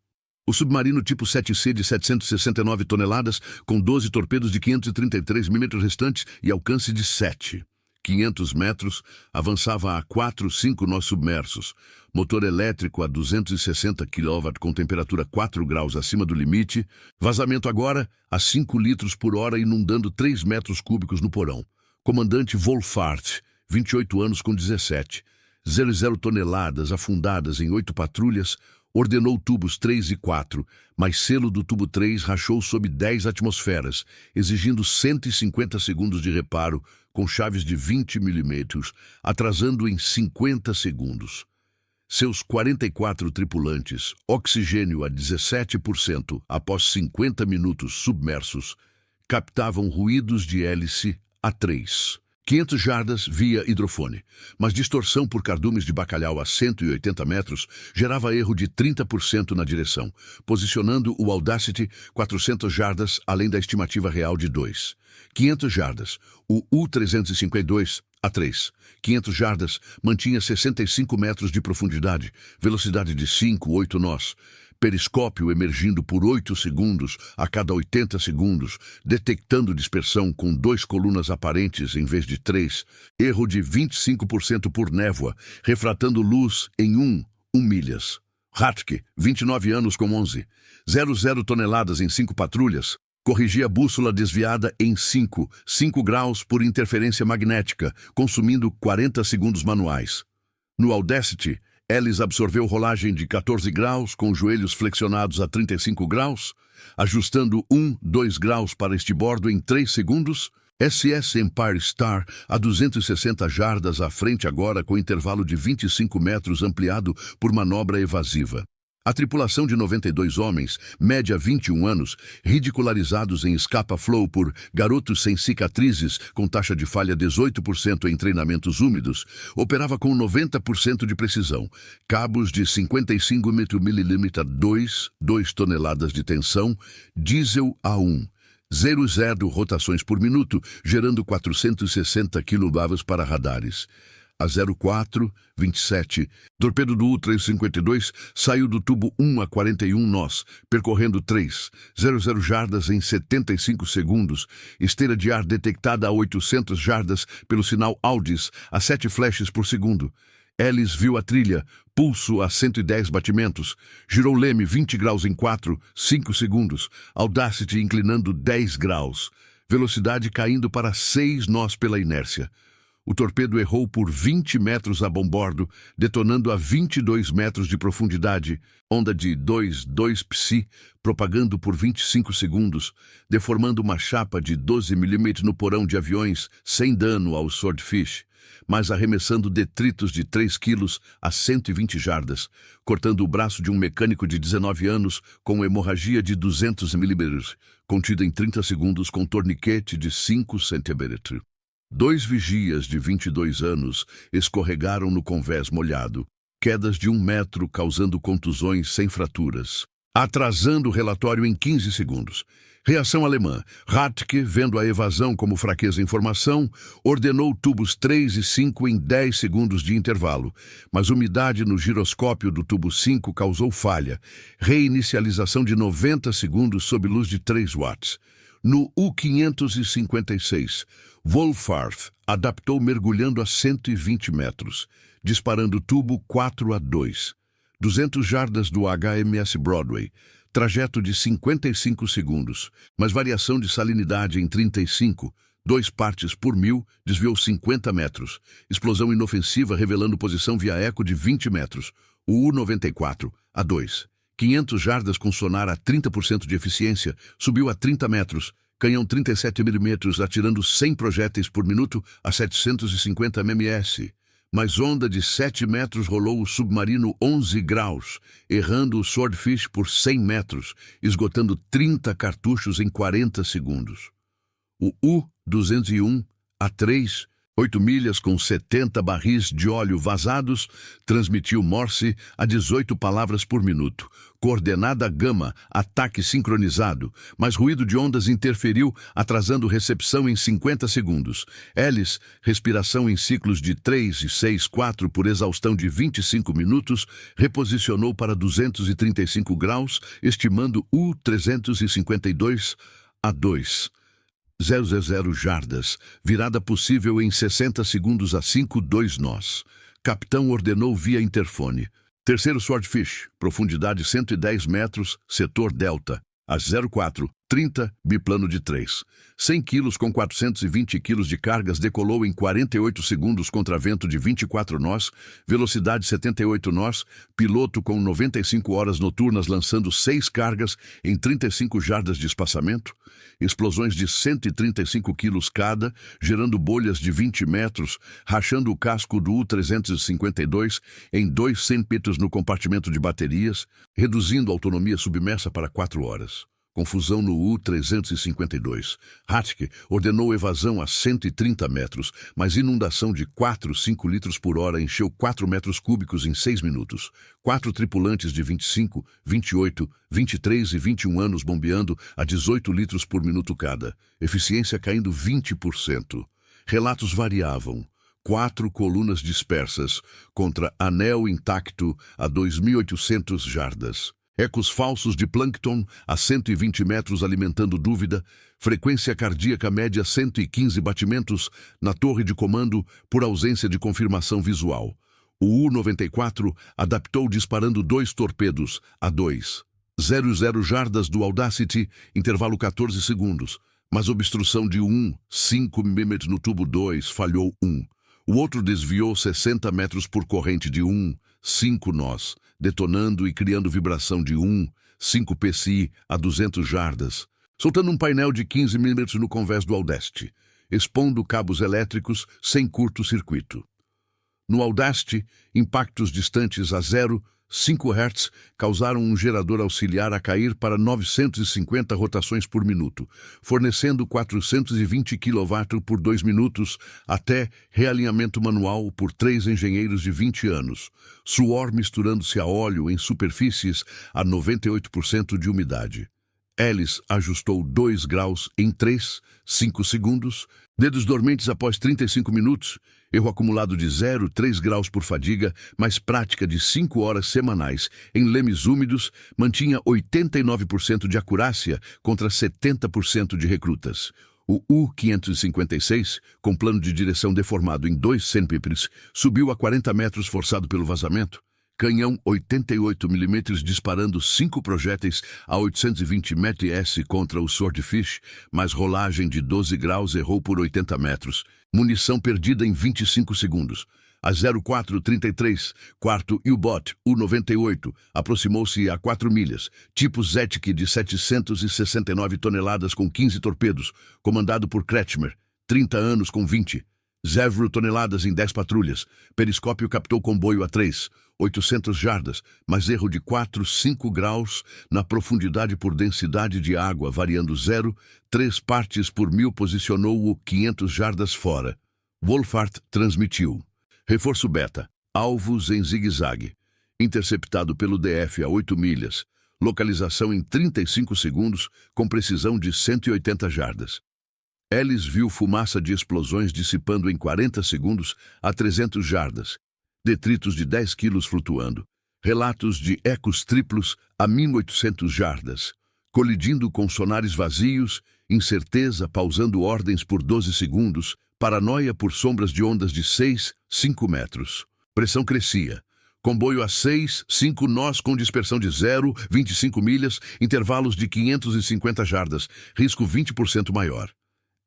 O submarino tipo 7C de 769 toneladas, com 12 torpedos de 533 milímetros restantes e alcance de 7,500 metros, avançava a 4,5 nós submersos. Motor elétrico a 260 kW com temperatura 4 graus acima do limite. Vazamento agora a 5 litros por hora, inundando 3 metros cúbicos no porão. Comandante Wolfart, 28 anos com 17,000 toneladas afundadas em 8 patrulhas, ordenou tubos 3 e 4, mas selo do tubo 3 rachou sob 10 atmosferas, exigindo 150 segundos de reparo com chaves de 20 milímetros, atrasando em 50 segundos. Seus 44 tripulantes, oxigênio a 17% após 50 minutos submersos, captavam ruídos de hélice a 3. 500 jardas via hidrofone, mas distorção por cardumes de bacalhau a 180 metros gerava erro de 30% na direção, posicionando o Audacity 400 jardas além da estimativa real de 2. 500 jardas, o U-352 a 3. 500 jardas mantinha 65 metros de profundidade, velocidade de 5-8 nós. Periscópio emergindo por 8 segundos a cada 80 segundos, detectando dispersão com 2 colunas aparentes em vez de 3. Erro de 25% por névoa, refratando luz em 1 milhas. Hatke, 29 anos com 11. 00 toneladas em 5 patrulhas. Corrigia a bússola desviada em 5 graus por interferência magnética, consumindo 40 segundos manuais. No Audacity, Ellis absorveu rolagem de 14 graus, com joelhos flexionados a 35 graus, ajustando 2 graus para estibordo em 3 segundos. SS Empire Star a 260 jardas à frente agora com intervalo de 25 metros ampliado por manobra evasiva. A tripulação de 92 homens, média 21 anos, ridicularizados em Scapa Flow por garotos sem cicatrizes com taxa de falha 18% em treinamentos úmidos, operava com 90% de precisão, cabos de 55 mm 2 toneladas de tensão, diesel A1. 0 rotações por minuto, gerando 460 kV para radares. A 0427, torpedo do U-352 saiu do tubo 1 a 41 nós, percorrendo 3,00 jardas em 75 segundos, esteira de ar detectada a 800 jardas pelo sinal Audis a 7 flashes por segundo. Ellis viu a trilha, pulso a 110 batimentos, girou leme 20 graus em 5 segundos, Audacity inclinando 10 graus, velocidade caindo para 6 nós pela inércia. O torpedo errou por 20 metros a bombordo, detonando a 22 metros de profundidade, onda de 2,2 psi, propagando por 25 segundos, deformando uma chapa de 12 mm no porão de aviões, sem dano ao Swordfish, mas arremessando detritos de 3 quilos a 120 jardas, cortando o braço de um mecânico de 19 anos com hemorragia de 200 mm, contida em 30 segundos com torniquete de 5 cm. 2 vigias de 22 anos escorregaram no convés molhado, quedas de 1 metro causando contusões sem fraturas, atrasando o relatório em 15 segundos. Reação alemã. Hatke, vendo a evasão como fraqueza em formação, ordenou tubos 3 e 5 em 10 segundos de intervalo, mas umidade no giroscópio do tubo 5 causou falha, reinicialização de 90 segundos sob luz de 3 watts. No U-556, Wolfart adaptou mergulhando a 120 metros, disparando tubo 4 a 2, 200 jardas do HMS Broadway, trajeto de 55 segundos, mas variação de salinidade em 35, 2 partes por mil, desviou 50 metros, explosão inofensiva revelando posição via eco de 20 metros, o U-94 a 2. 500 jardas com sonar a 30% de eficiência, subiu a 30 metros, canhão 37 mm atirando 100 projéteis por minuto a 750 ms. Mas onda de 7 metros rolou o submarino 11 graus, errando o Swordfish por 100 metros, esgotando 30 cartuchos em 40 segundos. O U-201 a 3, 8 milhas com 70 barris de óleo vazados, transmitiu Morse a 18 palavras por minuto. Coordenada gama, ataque sincronizado, mas ruído de ondas interferiu, atrasando recepção em 50 segundos. Ellis, respiração em ciclos de 3 e 6, 4 por exaustão de 25 minutos, reposicionou para 235 graus, estimando U-352 a 2. 000 jardas, virada possível em 60 segundos a 5,2 nós. Capitão ordenou via interfone. Terceiro Swordfish, profundidade 110 metros, setor delta. A 04, 30, biplano de 3. 100 quilos com 420 quilos de cargas, decolou em 48 segundos contra vento de 24 nós, velocidade 78 nós, piloto com 95 horas noturnas lançando 6 cargas em 35 jardas de espaçamento, explosões de 135 quilos cada, gerando bolhas de 20 metros, rachando o casco do U-352 em 2 centímetros no compartimento de baterias, reduzindo a autonomia submersa para 4 horas. Confusão no U-352. Hatke ordenou evasão a 130 metros, mas inundação de 5 litros por hora encheu 4 metros cúbicos em 6 minutos. 4 tripulantes de 25, 28, 23 e 21 anos bombeando a 18 litros por minuto cada. Eficiência caindo 20%. Relatos variavam. 4 colunas dispersas contra anel intacto a 2.800 jardas. Ecos falsos de plâncton a 120 metros alimentando dúvida, frequência cardíaca média 115 batimentos na torre de comando por ausência de confirmação visual. O U-94 adaptou disparando 2 torpedos a 2,00 jardas do Audacity, intervalo 14 segundos, mas obstrução de 5 mm no tubo 2 falhou 1. O outro desviou 60 metros por corrente de 5 nós, detonando e criando vibração de 5 psi a 200 jardas, soltando um painel de 15 mm no convés do Audacity, expondo cabos elétricos sem curto-circuito. No Audacity, impactos distantes a 0,5 Hz causaram um gerador auxiliar a cair para 950 rotações por minuto, fornecendo 420 kW por 2 minutos até realinhamento manual por 3 engenheiros de 20 anos, suor misturando-se a óleo em superfícies a 98% de umidade. Ellis ajustou 2 graus em 5 segundos, dedos dormentes após 35 minutos, erro acumulado de 0,3 graus por fadiga, mais prática de 5 horas semanais em lemes úmidos, mantinha 89% de acurácia contra 70% de recrutas. O U-556, com plano de direção deformado em 2 centímetros, subiu a 40 metros forçado pelo vazamento. Canhão 88 mm disparando 5 projéteis a 820 ms contra o Swordfish, mas rolagem de 12 graus errou por 80 metros. Munição perdida em 25 segundos. A 0433, quarto U-Boat U-98, aproximou-se a 4 milhas, tipo Zetic de 769 toneladas com 15 torpedos, comandado por Kretschmer, 30 anos com 20. 0 toneladas em 10 patrulhas. Periscópio captou comboio a 800 jardas, mas erro de 5 graus na profundidade por densidade de água, variando 0,3 partes por mil, posicionou-o 500 jardas fora. Wolfart transmitiu. Reforço beta. Alvos em zigue-zague. Interceptado pelo DF a 8 milhas. Localização em 35 segundos, com precisão de 180 jardas. Ellis viu fumaça de explosões dissipando em 40 segundos a 300 jardas. Detritos de 10 quilos flutuando. Relatos de ecos triplos a 1.800 jardas. Colidindo com sonares vazios, incerteza pausando ordens por 12 segundos, paranoia por sombras de ondas de 5 metros. Pressão crescia. Comboio a 5 nós com dispersão de 0,25 milhas, intervalos de 550 jardas, risco 20% maior.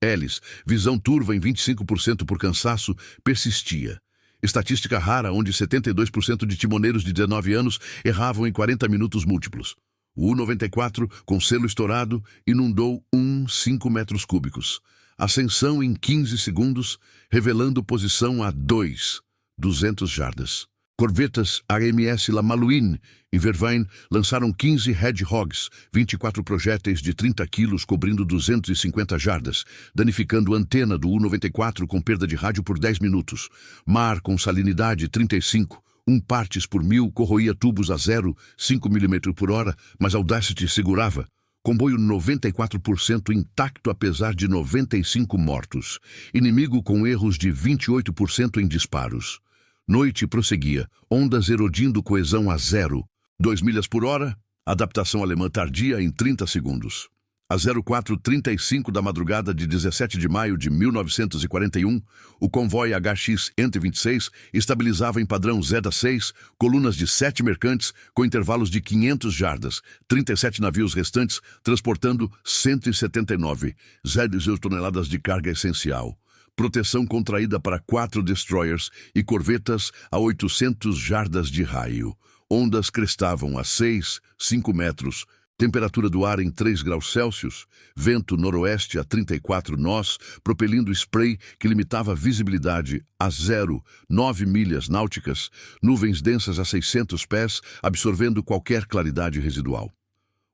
Ellis, visão turva em 25% por cansaço, persistia. Estatística rara onde 72% de timoneiros de 19 anos erravam em 40 minutos múltiplos. O U-94, com selo estourado, inundou 5 metros cúbicos. Ascensão em 15 segundos, revelando posição a 200 jardas. Corvetas AMS La Malouine e Vervine lançaram 15 Hedgehogs, 24 projéteis de 30 quilos cobrindo 250 jardas, danificando antena do U-94 com perda de rádio por 10 minutos. Mar com salinidade 35, 1 partes por mil, corroía tubos a 0,5 mm por hora, mas Audacity segurava. Comboio 94% intacto apesar de 95 mortos. Inimigo com erros de 28% em disparos. Noite prosseguia, ondas erodindo coesão a 0,2 milhas por hora, adaptação alemã tardia em 30 segundos. Às 04h35 da madrugada de 17 de maio de 1941, o convoio HX-126 estabilizava em padrão ZEDA-6 colunas de 7 mercantes com intervalos de 500 jardas, 37 navios restantes transportando 179,0 toneladas de carga essencial. Proteção contraída para 4 destroyers e corvetas a 800 jardas de raio. Ondas crestavam a 5 metros. Temperatura do ar em 3 graus Celsius, vento noroeste a 34 nós, propelindo spray que limitava a visibilidade a 0,9 milhas náuticas, nuvens densas a 600 pés, absorvendo qualquer claridade residual.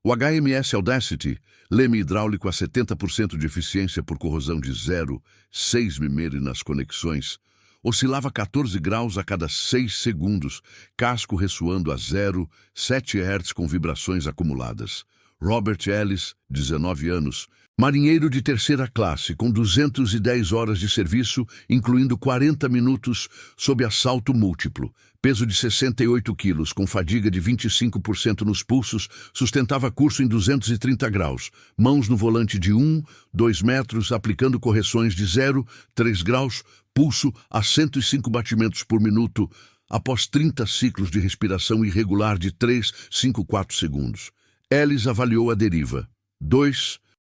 O HMS Audacity, leme hidráulico a 70% de eficiência por corrosão de 0,6 mm nas conexões, oscilava 14 graus a cada 6 segundos, casco ressoando a 0,7 Hz com vibrações acumuladas. Robert Ellis, 19 anos, marinheiro de terceira classe, com 210 horas de serviço, incluindo 40 minutos sob assalto múltiplo. Peso de 68 quilos, com fadiga de 25% nos pulsos, sustentava curso em 230 graus. Mãos no volante de 2 metros, aplicando correções de 0,3 graus, pulso a 105 batimentos por minuto, após 30 ciclos de respiração irregular de 3,54 segundos. Ellis avaliou a deriva.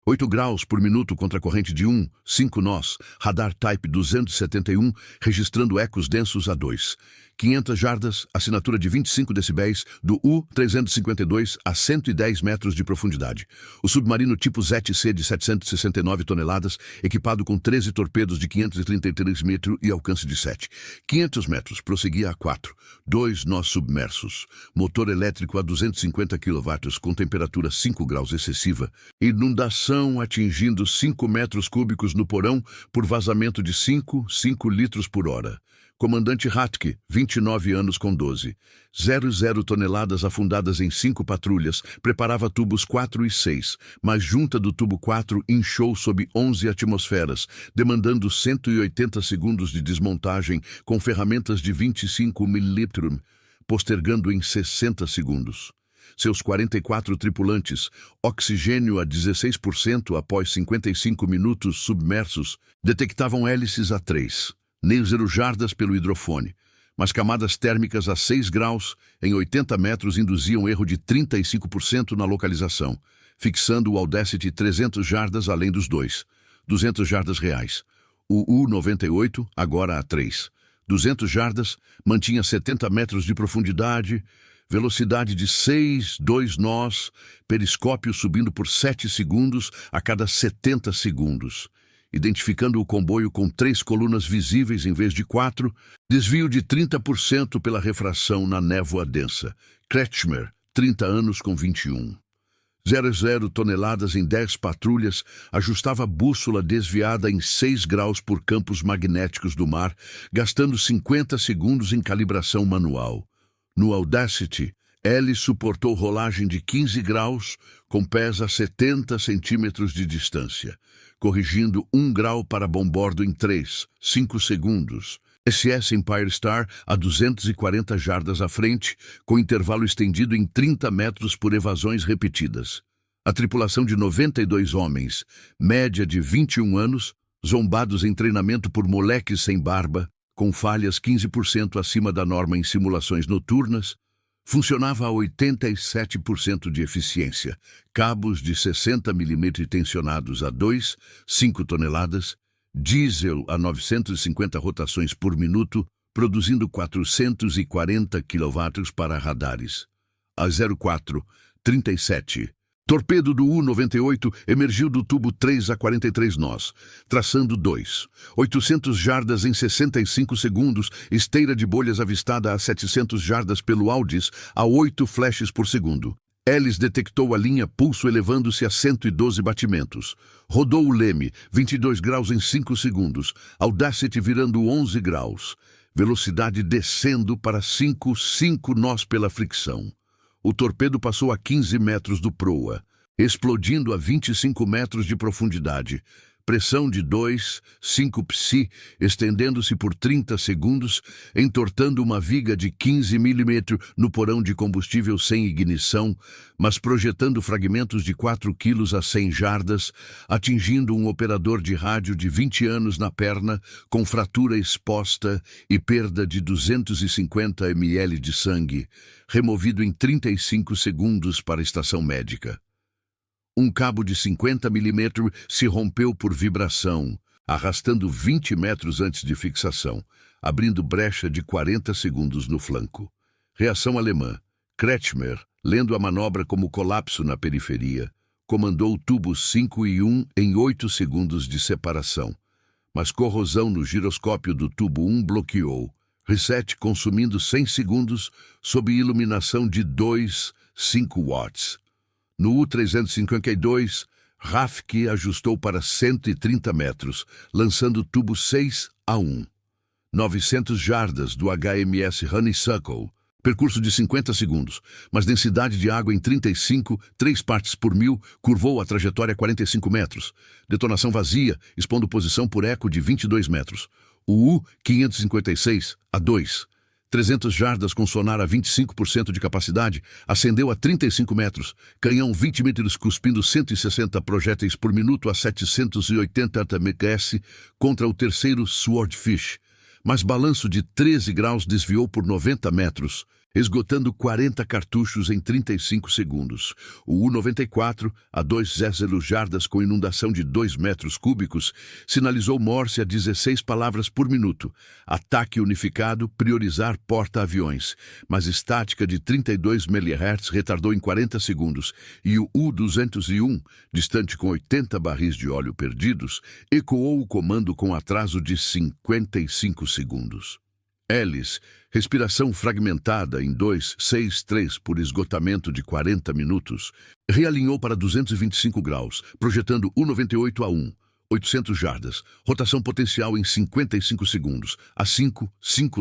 8 graus por minuto contra a corrente de 5 nós, radar Type 271, registrando ecos densos a 2. 500 jardas, assinatura de 25 decibéis, do U-352 a 110 metros de profundidade. O submarino tipo ZET-C de 769 toneladas, equipado com 13 torpedos de 533 metros e alcance de 7. 500 metros, prosseguia a 4. 2 nós submersos. Motor elétrico a 250 kW com temperatura 5 graus excessiva. Inundação atingindo 5 metros cúbicos no porão por vazamento de 5 litros por hora. Comandante Hatke, 29 anos com 12,00 toneladas afundadas em 5 patrulhas, preparava tubos 4 e 6, mas junta do tubo 4 inchou sob 11 atmosferas, demandando 180 segundos de desmontagem com ferramentas de 25 mm, postergando em 60 segundos. Seus 44 tripulantes, oxigênio a 16% após 55 minutos submersos, detectavam hélices a 3. Nem 0 jardas pelo hidrofone, mas camadas térmicas a 6 graus em 80 metros induziam erro de 35% na localização, fixando o Audacity 300 jardas além dos 200 jardas reais. O U-98, agora a 200 jardas, mantinha 70 metros de profundidade, velocidade de 6,2 nós, periscópio subindo por 7 segundos a cada 70 segundos. Identificando o comboio com 3 colunas visíveis em vez de 4, desvio de 30% pela refração na névoa densa. Kretschmer, 30 anos com 21,00 toneladas em 10 patrulhas, ajustava a bússola desviada em 6 graus por campos magnéticos do mar, gastando 50 segundos em calibração manual. No Audacity, Ellis suportou rolagem de 15 graus, com pés a 70 centímetros de distância, corrigindo 1 grau para bombordo em 5 segundos. SS Empire Star a 240 jardas à frente, com intervalo estendido em 30 metros por evasões repetidas. A tripulação de 92 homens, média de 21 anos, zombados em treinamento por moleques sem barba, com falhas 15% acima da norma em simulações noturnas, funcionava a 87% de eficiência, cabos de 60 mm tensionados a 5 toneladas, diesel a 950 rotações por minuto, produzindo 440 kW para radares. A 04:37, torpedo do U-98 emergiu do tubo 3 a 43 nós, traçando 800 jardas em 65 segundos, esteira de bolhas avistada a 700 jardas pelo Audis a 8 flashes por segundo. Ellis detectou a linha pulso elevando-se a 112 batimentos. Rodou o leme, 22 graus em 5 segundos, Audacity virando 11 graus. Velocidade descendo para 5 nós pela fricção. O torpedo passou a 15 metros do proa, explodindo a 25 metros de profundidade, Pressão de 2,5 psi, estendendo-se por 30 segundos, entortando uma viga de 15 mm no porão de combustível sem ignição, mas projetando fragmentos de 4 quilos a 100 jardas, atingindo um operador de rádio de 20 anos na perna, com fratura exposta e perda de 250 ml de sangue, removido em 35 segundos para a estação médica. Um cabo de 50 mm se rompeu por vibração, arrastando 20 metros antes de fixação, abrindo brecha de 40 segundos no flanco. Reação alemã. Kretschmer, lendo a manobra como colapso na periferia, comandou o tubo 5 e 1 em 8 segundos de separação, mas corrosão no giroscópio do tubo 1 bloqueou. Reset consumindo 100 segundos sob iluminação de 2,5 watts. No U-352, Rafki ajustou para 130 metros, lançando tubo 6 a 1. 900 jardas do HMS Honeysuckle, percurso de 50 segundos, mas densidade de água em 35, 3 partes por mil, curvou a trajetória a 45 metros. Detonação vazia, expondo posição por eco de 22 metros. O U-556, a 2, 300 jardas com sonar a 25% de capacidade, ascendeu a 35 metros, canhão 20 metros cuspindo 160 projéteis por minuto a 780 ms contra o terceiro Swordfish, mas balanço de 13 graus desviou por 90 metros, esgotando 40 cartuchos em 35 segundos. O U-94, a 2,0 jardas com inundação de 2 metros cúbicos, sinalizou Morse a 16 palavras por minuto. Ataque unificado, priorizar porta-aviões, mas estática de 32 MHz retardou em 40 segundos. E o U-201, distante com 80 barris de óleo perdidos, ecoou o comando com atraso de 55 segundos. Hélice, respiração fragmentada em 2,63 por esgotamento de 40 minutos, realinhou para 225 graus, projetando U-98 a 1, 800 jardas, rotação potencial em 55 segundos, a 5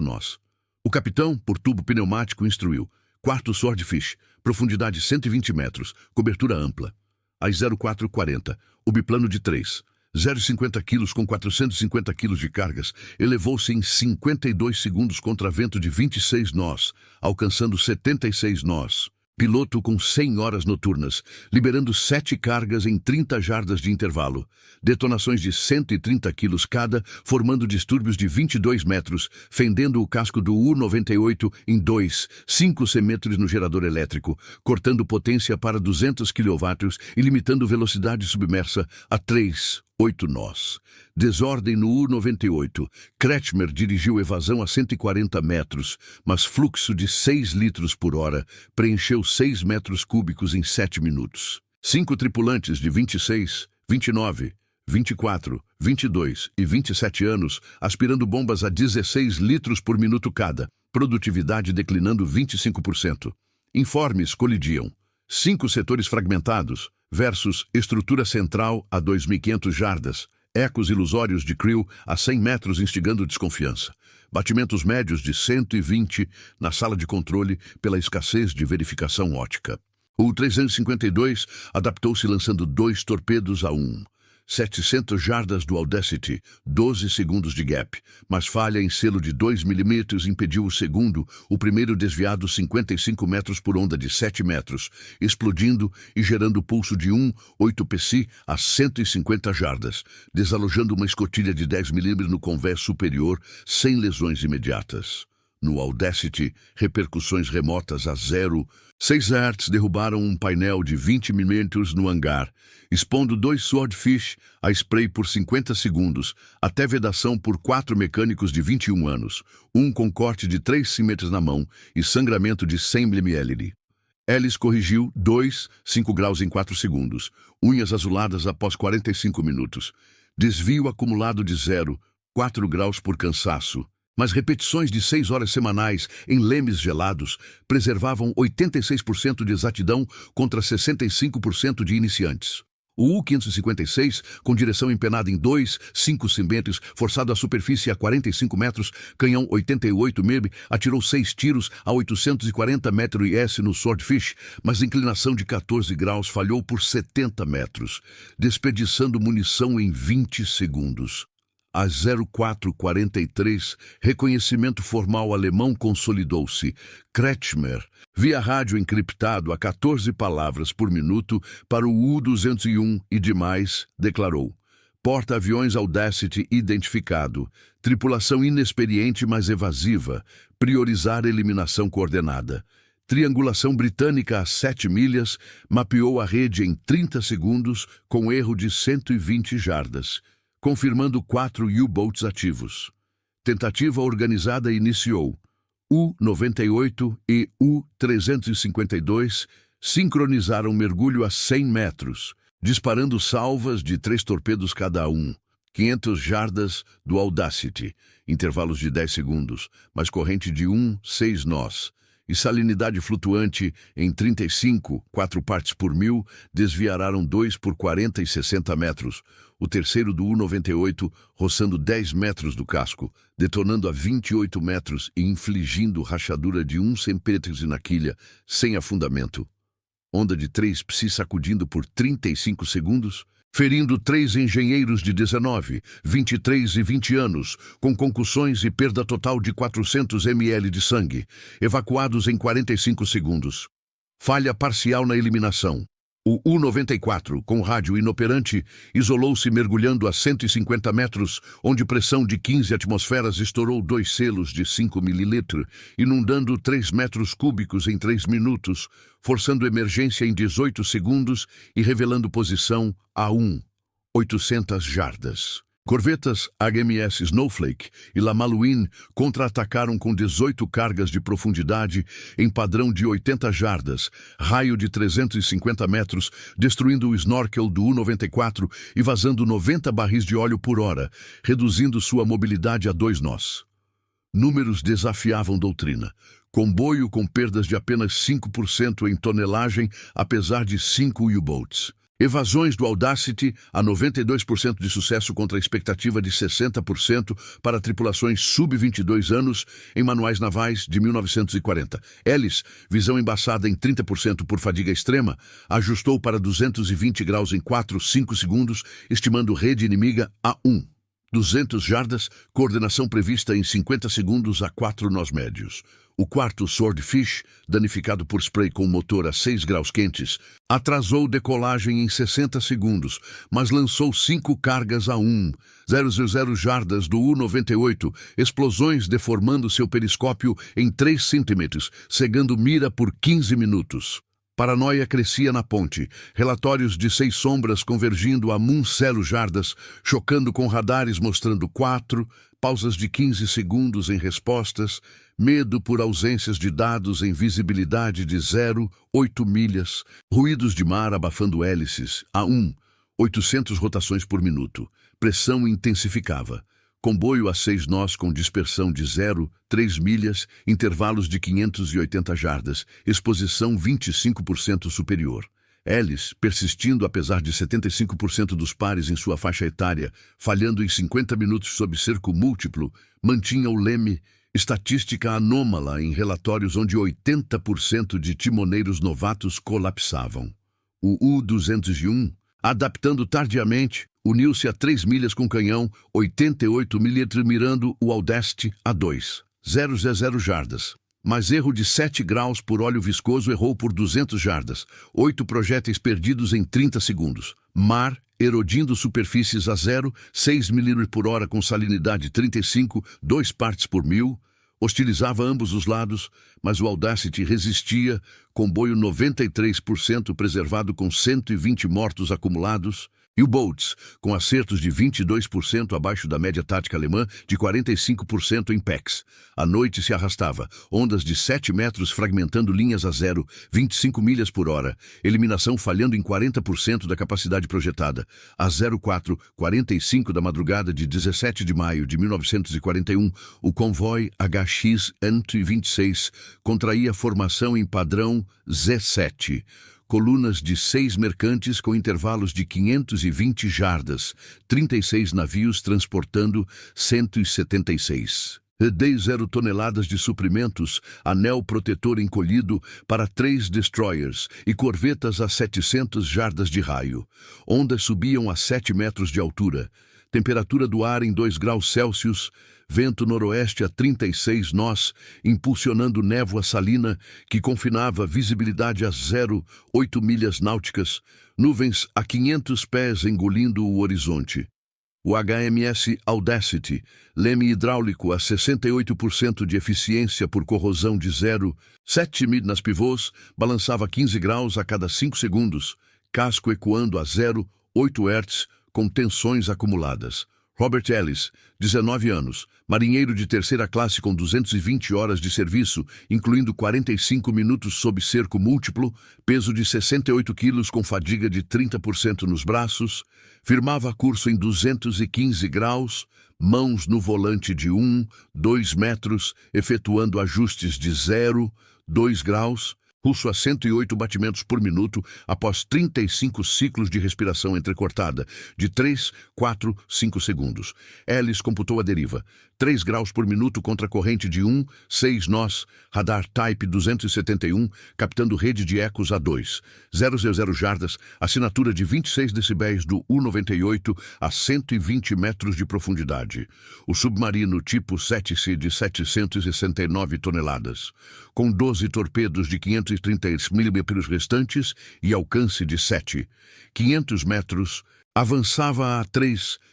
nós. O capitão, por tubo pneumático, instruiu: quarto Swordfish, profundidade 120 metros, cobertura ampla. Às 0440, o biplano de 3. 0,50 quilos com 450 quilos de cargas, elevou-se em 52 segundos contra vento de 26 nós, alcançando 76 nós. Piloto com 100 horas noturnas, liberando 7 cargas em 30 jardas de intervalo. Detonações de 130 quilos cada, formando distúrbios de 22 metros, fendendo o casco do U-98 em 2,5 cm no gerador elétrico, cortando potência para 200 kW e limitando velocidade submersa a 3,8 nós. Desordem no U-98. Kretschmer dirigiu evasão a 140 metros, mas fluxo de 6 litros por hora preencheu 6 metros cúbicos em 7 minutos. 5 tripulantes de 26, 29, 24, 22 e 27 anos, aspirando bombas a 16 litros por minuto cada, produtividade declinando 25%. Informes colidiam. 5 setores fragmentados versus estrutura central a 2.500 jardas, ecos ilusórios de crew a 100 metros instigando desconfiança. Batimentos médios de 120 na sala de controle pela escassez de verificação ótica. O 352 adaptou-se lançando 2 torpedos a 1. 700 jardas do Audacity, 12 segundos de gap, mas falha em selo de 2 mm impediu o segundo, o primeiro desviado 55 metros por onda de 7 metros, explodindo e gerando pulso de 1,8 psi a 150 jardas, desalojando uma escotilha de 10 mm no convés superior, sem lesões imediatas. No Audacity, repercussões remotas a 0,6 Hz derrubaram um painel de 20 mm no hangar, expondo 2 Swordfish a spray por 50 segundos, até vedação por 4 mecânicos de 21 anos, um com corte de 3 cm na mão e sangramento de 100 ml. Hélice corrigiu 5 graus em 4 segundos, unhas azuladas após 45 minutos. Desvio acumulado de 4 graus por cansaço. Mas repetições de 6 horas semanais em lemes gelados preservavam 86% de exatidão contra 65% de iniciantes. O U-556, com direção empenada em 2,5 cm, forçado à superfície a 45 metros, canhão 88 mm, atirou 6 tiros a 840 metros IS no Swordfish, mas inclinação de 14 graus falhou por 70 metros, desperdiçando munição em 20 segundos. A 0443, reconhecimento formal alemão consolidou-se. Kretschmer, via rádio encriptado a 14 palavras por minuto para o U-201 e demais, declarou: porta-aviões Audacity identificado, tripulação inexperiente mas evasiva, priorizar eliminação coordenada. Triangulação britânica a 7 milhas, mapeou a rede em 30 segundos com erro de 120 jardas. Confirmando 4 U-boats ativos. Tentativa organizada iniciou. U-98 e U-352 sincronizaram mergulho a 100 metros, disparando salvas de 3 torpedos cada um. 500 jardas do Audacity, intervalos de 10 segundos, mas corrente de 6 nós. E salinidade flutuante em 35, 4 partes por mil, desviararam 2 por 40 e 60 metros. O terceiro do U-98, roçando 10 metros do casco, detonando a 28 metros e infligindo rachadura de 1 centímetro na quilha, sem afundamento. Onda de 3 psi sacudindo por 35 segundos, ferindo 3 engenheiros de 19, 23 e 20 anos, com concussões e perda total de 400 ml de sangue, evacuados em 45 segundos. Falha parcial na eliminação. O U-94, com rádio inoperante, isolou-se mergulhando a 150 metros, onde pressão de 15 atmosferas estourou 2 selos de 5 mililitros, inundando 3 metros cúbicos em 3 minutos, forçando emergência em 18 segundos e revelando posição a 800 jardas. Corvetas HMS Snowflake e La Malouine contra-atacaram com 18 cargas de profundidade em padrão de 80 jardas, raio de 350 metros, destruindo o snorkel do U-94 e vazando 90 barris de óleo por hora, reduzindo sua mobilidade a 2 nós. Números desafiavam doutrina. Comboio com perdas de apenas 5% em tonelagem, apesar de 5 U-boats. Evasões do Audacity a 92% de sucesso contra a expectativa de 60% para tripulações sub-22 anos em manuais navais de 1940. Ellis, visão embaçada em 30% por fadiga extrema, ajustou para 220 graus em 4,5 segundos, estimando rede inimiga a 200 jardas, coordenação prevista em 50 segundos a 4 nós médios. O quarto Swordfish, danificado por spray com motor a 6 graus quentes, atrasou decolagem em 60 segundos, mas lançou 5 cargas a 000 jardas do U-98, explosões deformando seu periscópio em 3 centímetros, cegando mira por 15 minutos. Paranoia crescia na ponte, relatórios de 6 sombras convergindo a 0 jardas, chocando com radares mostrando 4, pausas de 15 segundos em respostas, medo por ausências de dados em visibilidade de 0,8 milhas, ruídos de mar abafando hélices, a 800 rotações por minuto, pressão intensificava. Comboio a 6 nós com dispersão de 0,3 milhas, intervalos de 580 jardas, exposição 25% superior. Ellis, persistindo apesar de 75% dos pares em sua faixa etária, falhando em 50 minutos sob cerco múltiplo, mantinha o leme, estatística anômala em relatórios onde 80% de timoneiros novatos colapsavam. O U-201, adaptando tardiamente, uniu-se a 3 milhas com canhão 88 mm mirando o Audacity a 2,000 jardas. Mas erro de 7 graus por óleo viscoso errou por 200 jardas. 8 projéteis perdidos em 30 segundos. Mar, erodindo superfícies a 0,6 mm por hora com salinidade 35, 2 partes por mil. Hostilizava ambos os lados, mas o Audacity resistia, comboio 93% preservado com 120 mortos acumulados. U-boats, com acertos de 22% abaixo da média tática alemã de 45% em PEX. A noite se arrastava, ondas de 7 metros fragmentando linhas a 25 milhas por hora, eliminação falhando em 40% da capacidade projetada. A 04:45 da madrugada de 17 de maio de 1941, o convoy HX-126 contraía formação em padrão Z7, colunas de 6 mercantes com intervalos de 520 jardas, 36 navios transportando 176. 10 toneladas de suprimentos, anel protetor encolhido para 3 destroyers e corvetas a 700 jardas de raio. Ondas subiam a 7 metros de altura. Temperatura do ar em 2 graus Celsius. Vento noroeste a 36 nós, impulsionando névoa salina que confinava visibilidade a 0,8 milhas náuticas. Nuvens a 500 pés engolindo o horizonte. O HMS Audacity, leme hidráulico a 68% de eficiência por corrosão de 0,7 nas pivôs, balançava 15 graus a cada 5 segundos, casco ecoando a 0,8 Hz com tensões acumuladas. Robert Ellis, 19 anos, marinheiro de terceira classe com 220 horas de serviço, incluindo 45 minutos sob cerco múltiplo, peso de 68 quilos com fadiga de 30% nos braços, firmava curso em 215 graus, mãos no volante de 2 metros, efetuando ajustes de 2 graus, pulso a 108 batimentos por minuto após 35 ciclos de respiração entrecortada, de 3, 4, 5 segundos. Ellis computou a deriva. 3 graus por minuto contra corrente de 6 nós, radar Type 271, captando rede de ecos a 2. 000 jardas, assinatura de 26 decibéis do U-98 a 120 metros de profundidade. O submarino tipo 7C de 769 toneladas, com 12 torpedos de 530 milímetros restantes e alcance de 500 metros, avançava a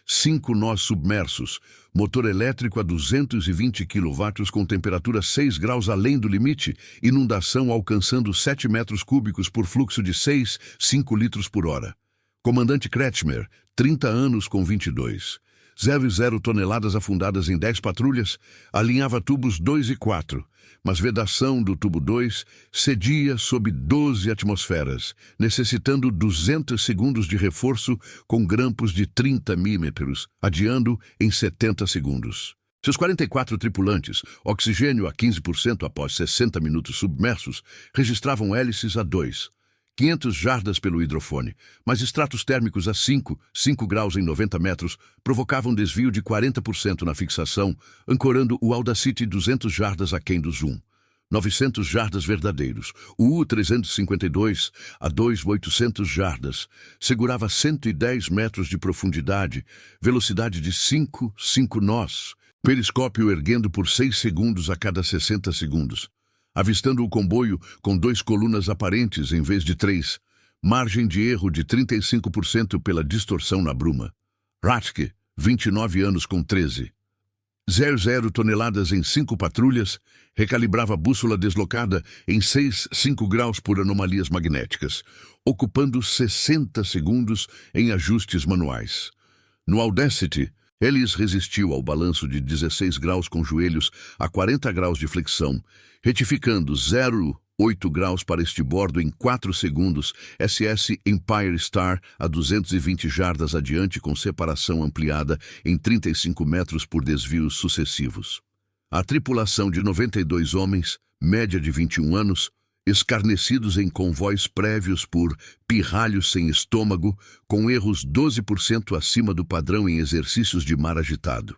5 nós submersos, motor elétrico a 220 kW com temperatura 6 graus além do limite, inundação alcançando 7 metros cúbicos por fluxo de 5 litros por hora. Comandante Kretschmer, 30 anos com 22. 0 toneladas afundadas em 10 patrulhas, alinhava tubos 2 e 4, mas vedação do tubo 2 cedia sob 12 atmosferas, necessitando 200 segundos de reforço com grampos de 30 milímetros, adiando em 70 segundos. Seus 44 tripulantes, oxigênio a 15% após 60 minutos submersos, registravam hélices a 2. 500 jardas pelo hidrofone, mas estratos térmicos a 5 graus em 90 metros provocavam desvio de 40% na fixação, ancorando o Audacity 200 jardas aquém do zoom. 900 jardas verdadeiros. O U-352, a 2.800 jardas, segurava 110 metros de profundidade, velocidade de 5 nós, periscópio erguendo por 6 segundos a cada 60 segundos. Avistando o comboio com 2 colunas aparentes em vez de 3, margem de erro de 35% pela distorção na bruma. Rathke, 29 anos com 13. 0 toneladas em 5 patrulhas, recalibrava a bússola deslocada em 5 graus por anomalias magnéticas, ocupando 60 segundos em ajustes manuais. No Audacity, Ellis resistiu ao balanço de 16 graus com joelhos a 40 graus de flexão, retificando 0,8 graus para estibordo em 4 segundos, SS Empire Star a 220 jardas adiante com separação ampliada em 35 metros por desvios sucessivos. A tripulação de 92 homens, média de 21 anos, escarnecidos em convóis prévios por pirralhos sem estômago, com erros 12% acima do padrão em exercícios de mar agitado.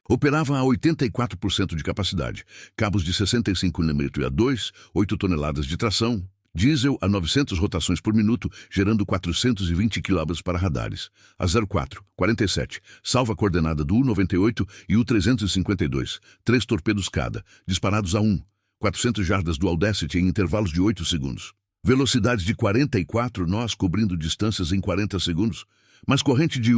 Operava a 84% de capacidade, cabos de 65 mm a 2, 8 toneladas de tração, diesel a 900 rotações por minuto, gerando 420 km para radares. A 04, 47, salva coordenada do U-98 e U-352, 3 torpedos cada, disparados a 400 jardas do Audacity em intervalos de 8 segundos. Velocidades de 44 nós cobrindo distâncias em 40 segundos, mas corrente de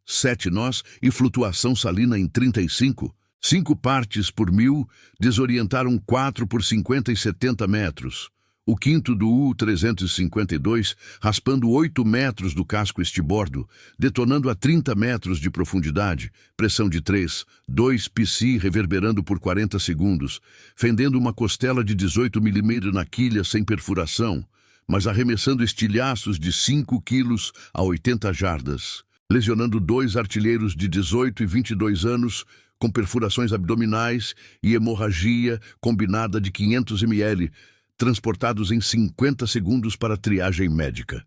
7 nós e flutuação salina em 35. 5 partes por 1000 desorientaram 4 por 50 e 70 metros. O quinto do U-352, raspando 8 metros do casco estibordo, detonando a 30 metros de profundidade, pressão de 3, 2 psi reverberando por 40 segundos, fendendo uma costela de 18 mm na quilha sem perfuração, mas arremessando estilhaços de 5 quilos a 80 jardas, lesionando 2 artilheiros de 18 e 22 anos, com perfurações abdominais e hemorragia combinada de 500 ml, transportados em 50 segundos para triagem médica.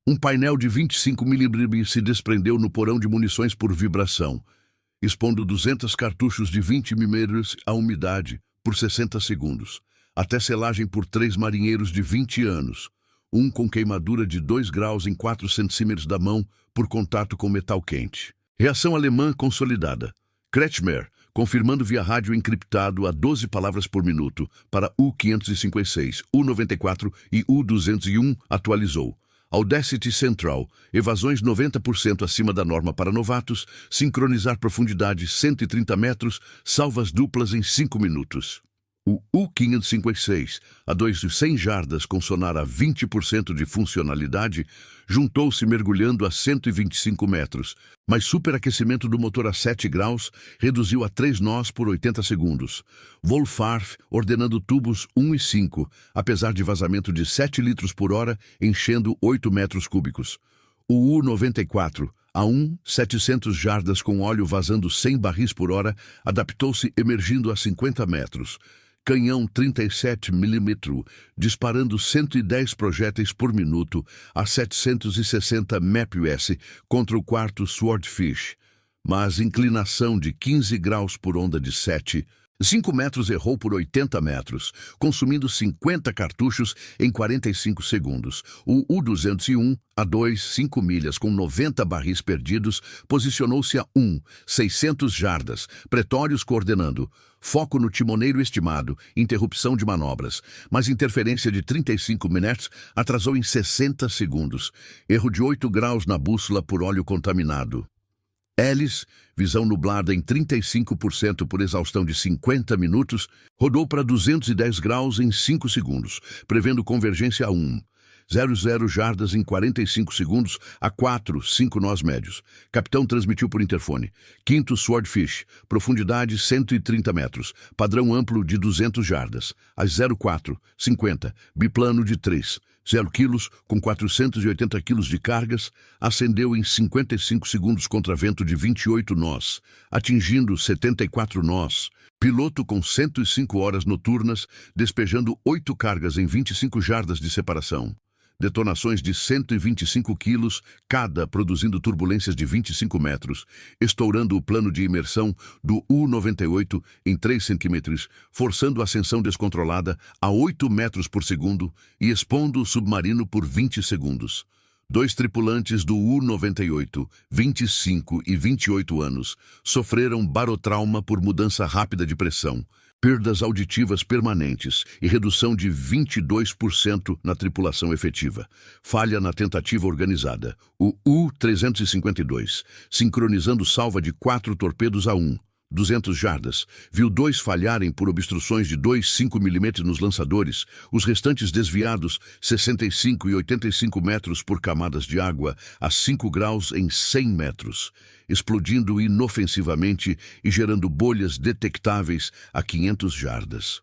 Um painel de 25 mm se desprendeu no porão de munições por vibração, expondo 200 cartuchos de 20 mm à umidade por 60 segundos, até selagem por 3 marinheiros de 20 anos, um com queimadura de 2 graus em 4 centímetros da mão por contato com metal quente. Reação alemã consolidada. Kretschmer, confirmando via rádio encriptado a 12 palavras por minuto para U-556, U-94 e U-201, atualizou. Audacity Central, evasões 90% acima da norma para novatos, sincronizar profundidade 130 metros, salvas duplas em 5 minutos. O U-556, a 200 jardas com sonar a 20% de funcionalidade, juntou-se mergulhando a 125 metros, mas superaquecimento do motor a 7 graus reduziu a 3 nós por 80 segundos. Wolfarth ordenando tubos 1 e 5, apesar de vazamento de 7 litros por hora, enchendo 8 metros cúbicos. O U-94, a 700 jardas com óleo vazando 100 barris por hora, adaptou-se emergindo a 50 metros. Canhão 37 mm, disparando 110 projéteis por minuto a 760 mph contra o quarto Swordfish, mas inclinação de 15 graus por onda de 5 metros errou por 80 metros, consumindo 50 cartuchos em 45 segundos. O U-201, a 5 milhas com 90 barris perdidos, posicionou-se a 600 jardas, pretórios coordenando. Foco no timoneiro estimado, interrupção de manobras, mas interferência de 35 minutos atrasou em 60 segundos. Erro de 8 graus na bússola por óleo contaminado. Hélice, visão nublada em 35% por exaustão de 50 minutos, rodou para 210 graus em 5 segundos, prevendo convergência a 00 jardas em 45 segundos a 5 nós médios. Capitão transmitiu por interfone. Quinto Swordfish, profundidade 130 metros, padrão amplo de 200 jardas, às 50, biplano de 0 quilos, com 480 quilos de cargas, ascendeu em 55 segundos contra vento de 28 nós, atingindo 74 nós. Piloto com 105 horas noturnas, despejando 8 cargas em 25 jardas de separação. Detonações de 125 quilos, cada produzindo turbulências de 25 metros, estourando o plano de imersão do U-98 em 3 centímetros, forçando a ascensão descontrolada a 8 metros por segundo e expondo o submarino por 20 segundos. 2 tripulantes do U-98, 25 e 28 anos, sofreram barotrauma por mudança rápida de pressão, perdas auditivas permanentes e redução de 22% na tripulação efetiva. Falha na tentativa organizada. O U-352, sincronizando salva de 4 torpedos a 200 jardas, viu 2 falharem por obstruções de 2,5 mm nos lançadores, os restantes desviados 65 e 85 metros por camadas de água a 5 graus em 100 metros, explodindo inofensivamente e gerando bolhas detectáveis a 500 jardas.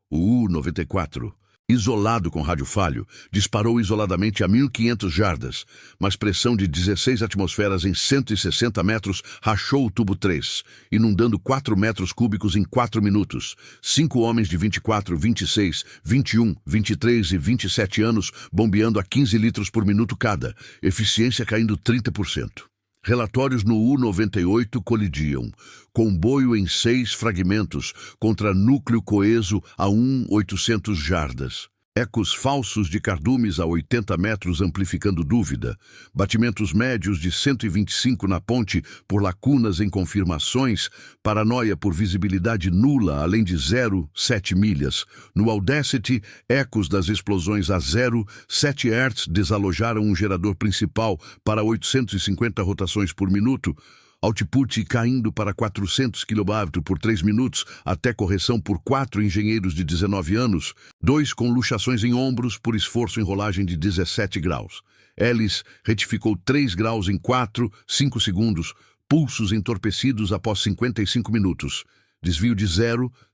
O U-94, isolado com rádio falho, disparou isoladamente a 1.500 jardas, mas pressão de 16 atmosferas em 160 metros rachou o tubo 3, inundando 4 metros cúbicos em 4 minutos. 5 homens de 24, 26, 21, 23 e 27 anos bombeando a 15 litros por minuto cada, eficiência caindo 30%. Relatórios no U-98 colidiam. Comboio em 6 fragmentos contra núcleo coeso a 800 jardas. Ecos falsos de cardumes a 80 metros amplificando dúvida. Batimentos médios de 125 na ponte por lacunas em confirmações. Paranoia por visibilidade nula além de 0,7 milhas. No Audacity, ecos das explosões a 0,7 Hz desalojaram um gerador principal para 850 rotações por minuto. Output caindo para 400 kV por 3 minutos, até correção por 4 engenheiros de 19 anos, 2 com luxações em ombros por esforço em rolagem de 17 graus. Hélice retificou 3 graus em 5 segundos, pulsos entorpecidos após 55 minutos. Desvio de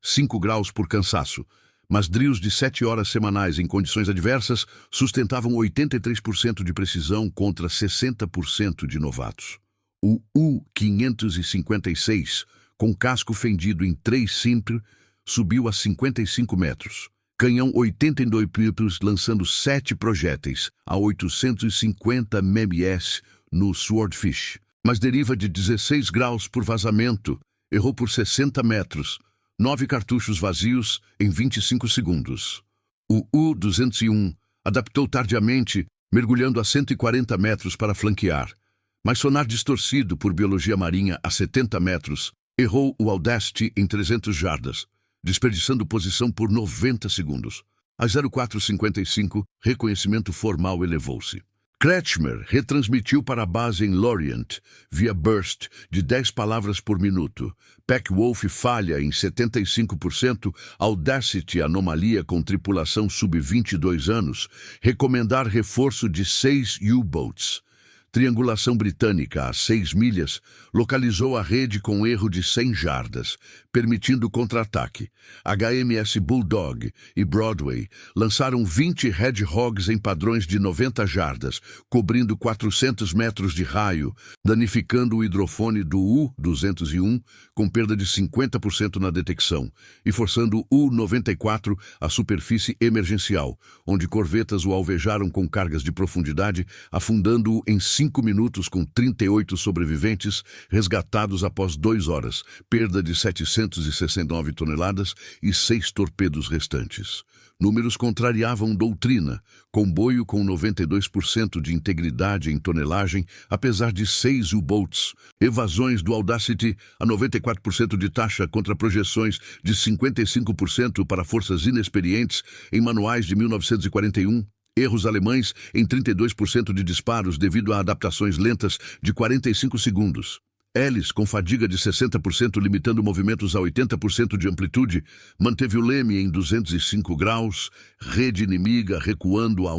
5 graus por cansaço. Mas drills de 7 horas semanais em condições adversas sustentavam 83% de precisão contra 60% de novatos. O U-556, com casco fendido em 3 simples, subiu a 55 metros. canhão 82 mm lançando 7 projéteis a 850 ms no Swordfish, mas deriva de 16 graus por vazamento, errou por 60 metros, 9 cartuchos vazios em 25 segundos. O U-201 adaptou tardiamente, mergulhando a 140 metros para flanquear, mas sonar distorcido por biologia marinha a 70 metros, errou o Audacity em 300 jardas, desperdiçando posição por 90 segundos. A 0455, reconhecimento formal elevou-se. Kretschmer retransmitiu para a base em Lorient, via burst, de 10 palavras por minuto. Peckwolf falha em 75%, Audacity anomalia com tripulação sub-22 anos, recomendar reforço de 6 U-boats. Triangulação britânica a 6 milhas localizou a rede com erro de 100 jardas, permitindo contra-ataque. HMS Bulldog e Broadway lançaram 20 Hedgehogs em padrões de 90 jardas, cobrindo 400 metros de raio, danificando o hidrofone do U-201 com perda de 50% na detecção e forçando o U-94 à superfície emergencial, onde corvetas o alvejaram com cargas de profundidade, afundando-o em 5 minutos com 38 sobreviventes resgatados após 2 horas, perda de 769 toneladas e 6 torpedos restantes. Números contrariavam doutrina, comboio com 92% de integridade em tonelagem, apesar de 6 U-boats, evasões do Audacity a 94% de taxa contra projeções de 55% para forças inexperientes em manuais de 1941, erros alemães em 32% de disparos devido a adaptações lentas de 45 segundos. Hélice com fadiga de 60% limitando movimentos a 80% de amplitude, manteve o leme em 205 graus, rede inimiga recuando a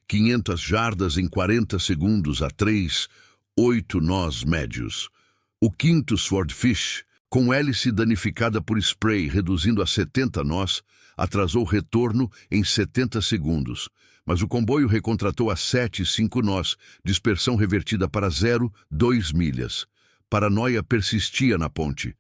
500 jardas em 40 segundos a 8 nós médios. O quinto Swordfish, com hélice danificada por spray reduzindo a 70 nós, atrasou o retorno em 70 segundos, mas o comboio recontratou a 7,5 nós, dispersão revertida para 0,2 milhas. Paranoia persistia na ponte.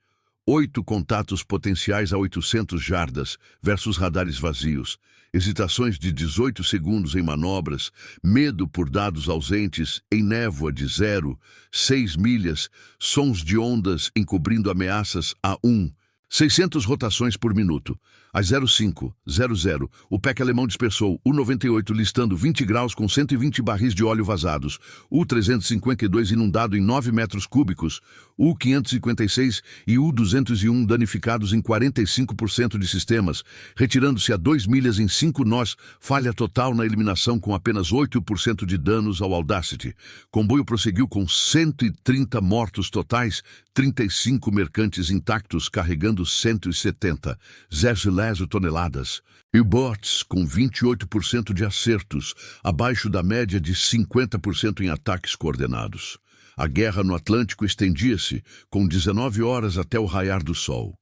8 contatos potenciais a 800 jardas versus radares vazios. Hesitações de 18 segundos em manobras. Medo por dados ausentes em névoa de 0,6 milhas. Sons de ondas encobrindo ameaças a 600 rotações por minuto. Às 05:00, o PEC alemão dispersou U-98 listando 20 graus com 120 barris de óleo vazados, U-352 inundado em 9 metros cúbicos, U-556 e U-201 danificados em 45% de sistemas, retirando-se a 2 milhas em 5 nós, falha total na eliminação com apenas 8% de danos ao Audacity. Comboio prosseguiu com 130 mortos totais, 35 mercantes intactos carregando 170 toneladas. U-boats com 28% de acertos, abaixo da média de 50% em ataques coordenados. A guerra no Atlântico estendia-se, com 19 horas até o raiar do sol.